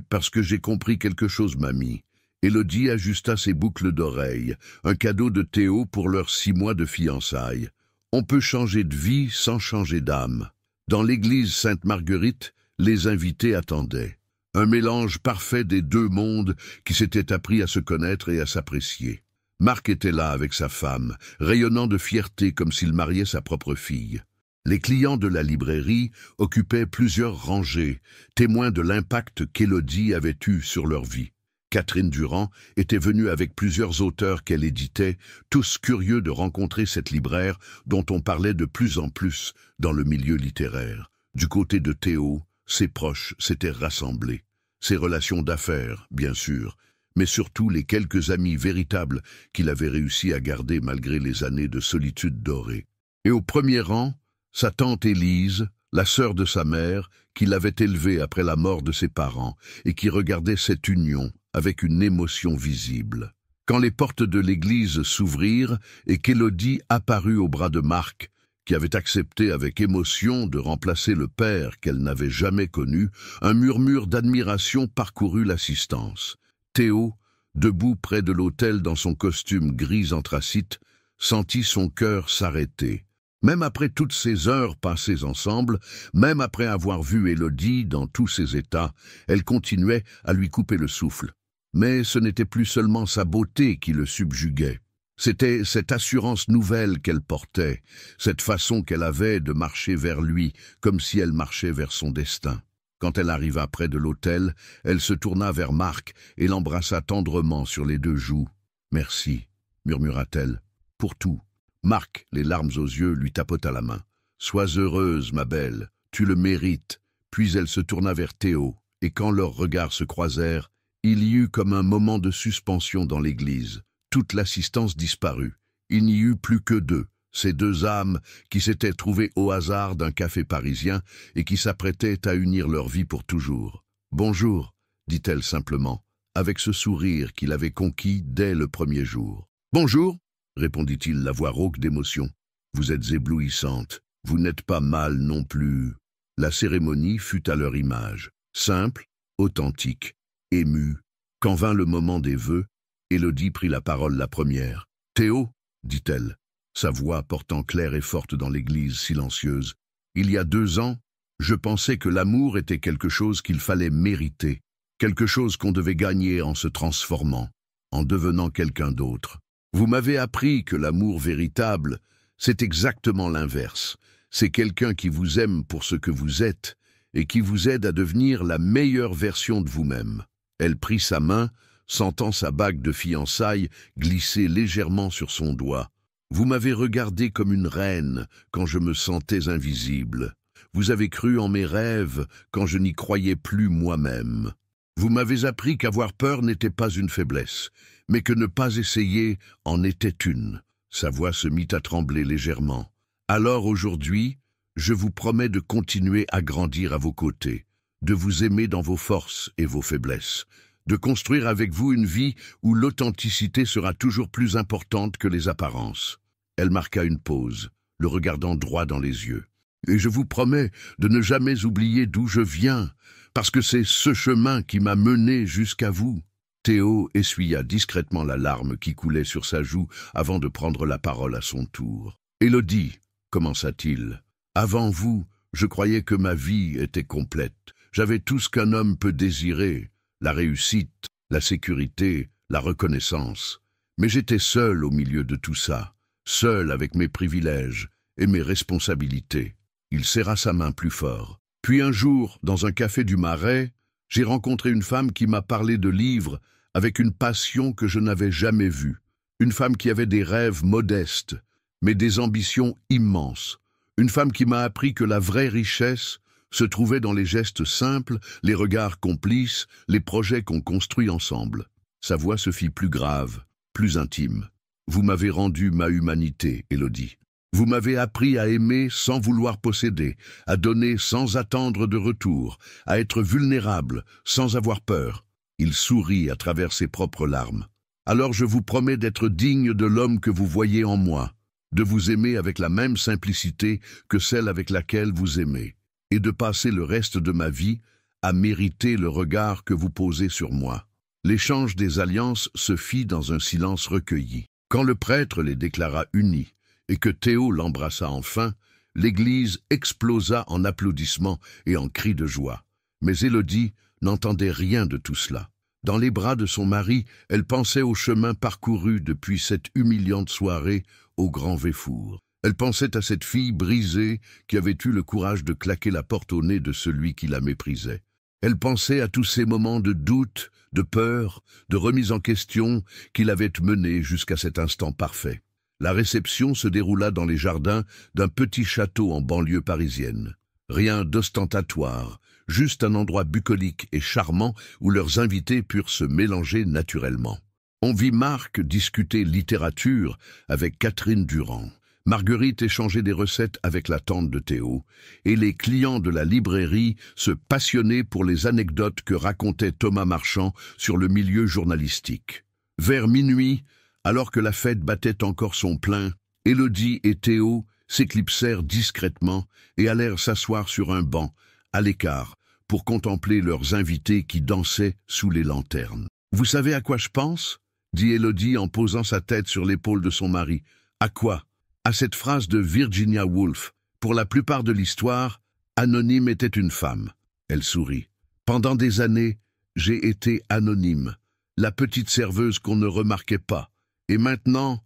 A: Parce que j'ai compris quelque chose, mamie. Élodie ajusta ses boucles d'oreilles, un cadeau de Théo pour leurs 6 mois de fiançailles. On peut changer de vie sans changer d'âme. Dans l'église Sainte-Marguerite, les invités attendaient. Un mélange parfait des 2 mondes qui s'étaient appris à se connaître et à s'apprécier. Marc était là avec sa femme, rayonnant de fierté comme s'il mariait sa propre fille. Les clients de la librairie occupaient plusieurs rangées, témoins de l'impact qu'Élodie avait eu sur leur vie. Catherine Durand était venue avec plusieurs auteurs qu'elle éditait, tous curieux de rencontrer cette libraire dont on parlait de plus en plus dans le milieu littéraire. Du côté de Théo, ses proches s'étaient rassemblés. Ses relations d'affaires, bien sûr, mais surtout les quelques amis véritables qu'il avait réussi à garder malgré les années de solitude dorée. Et au premier rang, sa tante Élise, la sœur de sa mère, qui l'avait élevée après la mort de ses parents et qui regardait cette union avec une émotion visible. Quand les portes de l'église s'ouvrirent et qu'Élodie apparut au bras de Marc, qui avait accepté avec émotion de remplacer le père qu'elle n'avait jamais connu, un murmure d'admiration parcourut l'assistance. Théo, debout près de l'autel dans son costume gris anthracite, sentit son cœur s'arrêter. Même après toutes ces heures passées ensemble, même après avoir vu Élodie dans tous ses états, elle continuait à lui couper le souffle. Mais ce n'était plus seulement sa beauté qui le subjuguait. C'était cette assurance nouvelle qu'elle portait, cette façon qu'elle avait de marcher vers lui, comme si elle marchait vers son destin. Quand elle arriva près de l'autel, elle se tourna vers Marc et l'embrassa tendrement sur les 2 joues. « Merci », murmura-t-elle, « pour tout. » Marc, les larmes aux yeux, lui tapota la main. « Sois heureuse, ma belle, tu le mérites. » Puis elle se tourna vers Théo, et quand leurs regards se croisèrent, il y eut comme un moment de suspension dans l'église. Toute l'assistance disparut. Il n'y eut plus que 2, ces 2 âmes qui s'étaient trouvées au hasard d'un café parisien et qui s'apprêtaient à unir leur vie pour toujours. « Bonjour », dit-elle simplement, avec ce sourire qu'il avait conquis dès le premier jour. « Bonjour », répondit-il, la voix rauque d'émotion. « Vous êtes éblouissante. Vous n'êtes pas mal non plus. » La cérémonie fut à leur image, simple, authentique, émue. Quand vint le moment des vœux, Élodie prit la parole la première. « Théo, » dit-elle, sa voix portant claire et forte dans l'église silencieuse, « il y a 2 ans, je pensais que l'amour était quelque chose qu'il fallait mériter, quelque chose qu'on devait gagner en se transformant, en devenant quelqu'un d'autre. Vous m'avez appris que l'amour véritable, c'est exactement l'inverse. C'est quelqu'un qui vous aime pour ce que vous êtes et qui vous aide à devenir la meilleure version de vous-même. » Elle prit sa main, sentant sa bague de fiançailles glisser légèrement sur son doigt. « Vous m'avez regardé comme une reine quand je me sentais invisible. Vous avez cru en mes rêves quand je n'y croyais plus moi-même. Vous m'avez appris qu'avoir peur n'était pas une faiblesse, mais que ne pas essayer en était une. » Sa voix se mit à trembler légèrement. « Alors aujourd'hui, je vous promets de continuer à grandir à vos côtés, de vous aimer dans vos forces et vos faiblesses, de construire avec vous une vie où l'authenticité sera toujours plus importante que les apparences. » Elle marqua une pause, le regardant droit dans les yeux. « Et je vous promets de ne jamais oublier d'où je viens, parce que c'est ce chemin qui m'a mené jusqu'à vous. » Théo essuya discrètement la larme qui coulait sur sa joue avant de prendre la parole à son tour. « Élodie, » commença-t-il, « avant vous, je croyais que ma vie était complète. J'avais tout ce qu'un homme peut désirer, la réussite, la sécurité, la reconnaissance. Mais j'étais seul au milieu de tout ça, seul avec mes privilèges et mes responsabilités. » Il serra sa main plus fort. « Puis un jour, dans un café du Marais, j'ai rencontré une femme qui m'a parlé de livres avec une passion que je n'avais jamais vue. Une femme qui avait des rêves modestes, mais des ambitions immenses. Une femme qui m'a appris que la vraie richesse se trouvait dans les gestes simples, les regards complices, les projets qu'on construit ensemble. » Sa voix se fit plus grave, plus intime. « Vous m'avez rendu ma humanité, Élodie. Vous m'avez appris à aimer sans vouloir posséder, à donner sans attendre de retour, à être vulnérable sans avoir peur. » Il sourit à travers ses propres larmes. « Alors je vous promets d'être digne de l'homme que vous voyez en moi, de vous aimer avec la même simplicité que celle avec laquelle vous aimez, et de passer le reste de ma vie à mériter le regard que vous posez sur moi. » L'échange des alliances se fit dans un silence recueilli. Quand le prêtre les déclara unis et que Théo l'embrassa enfin, l'église explosa en applaudissements et en cris de joie. Mais Élodie n'entendait rien de tout cela. Dans les bras de son mari, elle pensait au chemin parcouru depuis cette humiliante soirée au Grand Véfour. Elle pensait à cette fille brisée qui avait eu le courage de claquer la porte au nez de celui qui la méprisait. Elle pensait à tous ces moments de doute, de peur, de remise en question qui l'avaient menée jusqu'à cet instant parfait. La réception se déroula dans les jardins d'un petit château en banlieue parisienne. Rien d'ostentatoire, juste un endroit bucolique et charmant où leurs invités purent se mélanger naturellement. On vit Marc discuter littérature avec Catherine Durand. Marguerite échangeait des recettes avec la tante de Théo, et les clients de la librairie se passionnaient pour les anecdotes que racontait Thomas Marchand sur le milieu journalistique. Vers minuit, alors que la fête battait encore son plein, Élodie et Théo s'éclipsèrent discrètement et allèrent s'asseoir sur un banc, à l'écart, pour contempler leurs invités qui dansaient sous les lanternes. « Vous savez à quoi je pense ?» dit Élodie en posant sa tête sur l'épaule de son mari. « À quoi ?» À cette phrase de Virginia Woolf. Pour la plupart de l'histoire, Anonyme était une femme. Elle sourit. Pendant des années, j'ai été Anonyme, la petite serveuse qu'on ne remarquait pas. Et maintenant,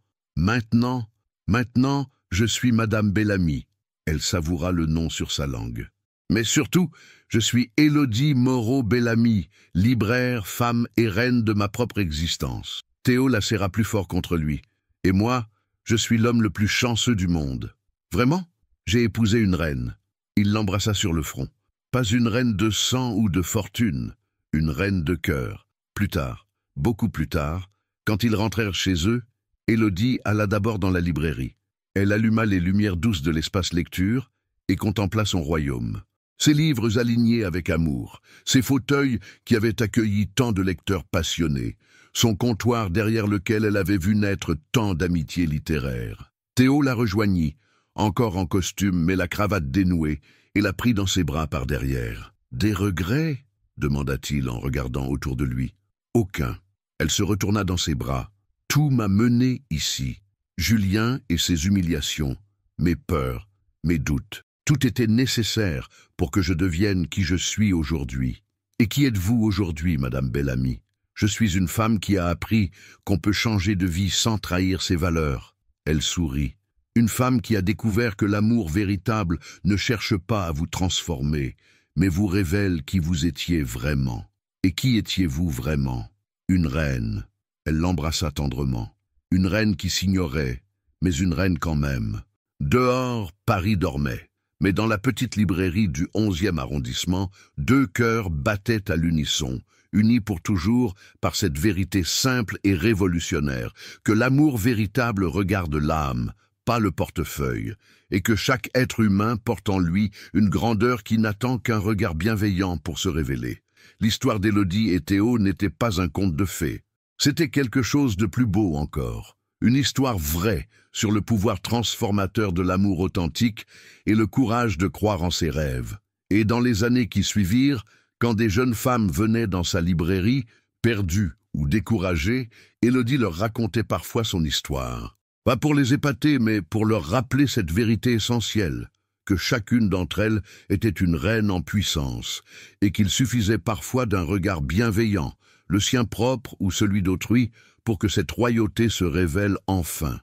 A: je suis Madame Bellamy. Elle savoura le nom sur sa langue. Mais surtout, je suis Élodie Moreau-Bellamy, libraire, femme et reine de ma propre existence. Théo la serra plus fort contre lui. Et moi, je suis l'homme le plus chanceux du monde. Vraiment? J'ai épousé une reine. Il l'embrassa sur le front. Pas une reine de sang ou de fortune, une reine de cœur. Plus tard, beaucoup plus tard, quand ils rentrèrent chez eux, Élodie alla d'abord dans la librairie. Elle alluma les lumières douces de l'espace lecture et contempla son royaume. Ses livres alignés avec amour, ses fauteuils qui avaient accueilli tant de lecteurs passionnés, son comptoir derrière lequel elle avait vu naître tant d'amitiés littéraires. Théo la rejoignit, encore en costume mais la cravate dénouée, et la prit dans ses bras par derrière. « Des regrets ?» demanda-t-il en regardant autour de lui. « Aucun. » Elle se retourna dans ses bras. « Tout m'a mené ici. Julien et ses humiliations, mes peurs, mes doutes. Tout était nécessaire pour que je devienne qui je suis aujourd'hui. Et qui êtes-vous aujourd'hui, Madame Bellamy ? Je suis une femme qui a appris qu'on peut changer de vie sans trahir ses valeurs. » Elle sourit. « Une femme qui a découvert que l'amour véritable ne cherche pas à vous transformer, mais vous révèle qui vous étiez vraiment. Et qui étiez-vous vraiment ? Une reine. » Elle l'embrassa tendrement. Une reine qui s'ignorait, mais une reine quand même. Dehors, Paris dormait. Mais dans la petite librairie du 11e arrondissement, deux cœurs battaient à l'unisson, unis pour toujours par cette vérité simple et révolutionnaire, que l'amour véritable regarde l'âme, pas le portefeuille, et que chaque être humain porte en lui une grandeur qui n'attend qu'un regard bienveillant pour se révéler. L'histoire d'Élodie et Théo n'était pas un conte de fées. C'était quelque chose de plus beau encore. Une histoire vraie sur le pouvoir transformateur de l'amour authentique et le courage de croire en ses rêves. Et dans les années qui suivirent, quand des jeunes femmes venaient dans sa librairie, perdues ou découragées, Élodie leur racontait parfois son histoire. Pas pour les épater, mais pour leur rappeler cette vérité essentielle, que chacune d'entre elles était une reine en puissance, et qu'il suffisait parfois d'un regard bienveillant, le sien propre ou celui d'autrui, pour que cette royauté se révèle enfin.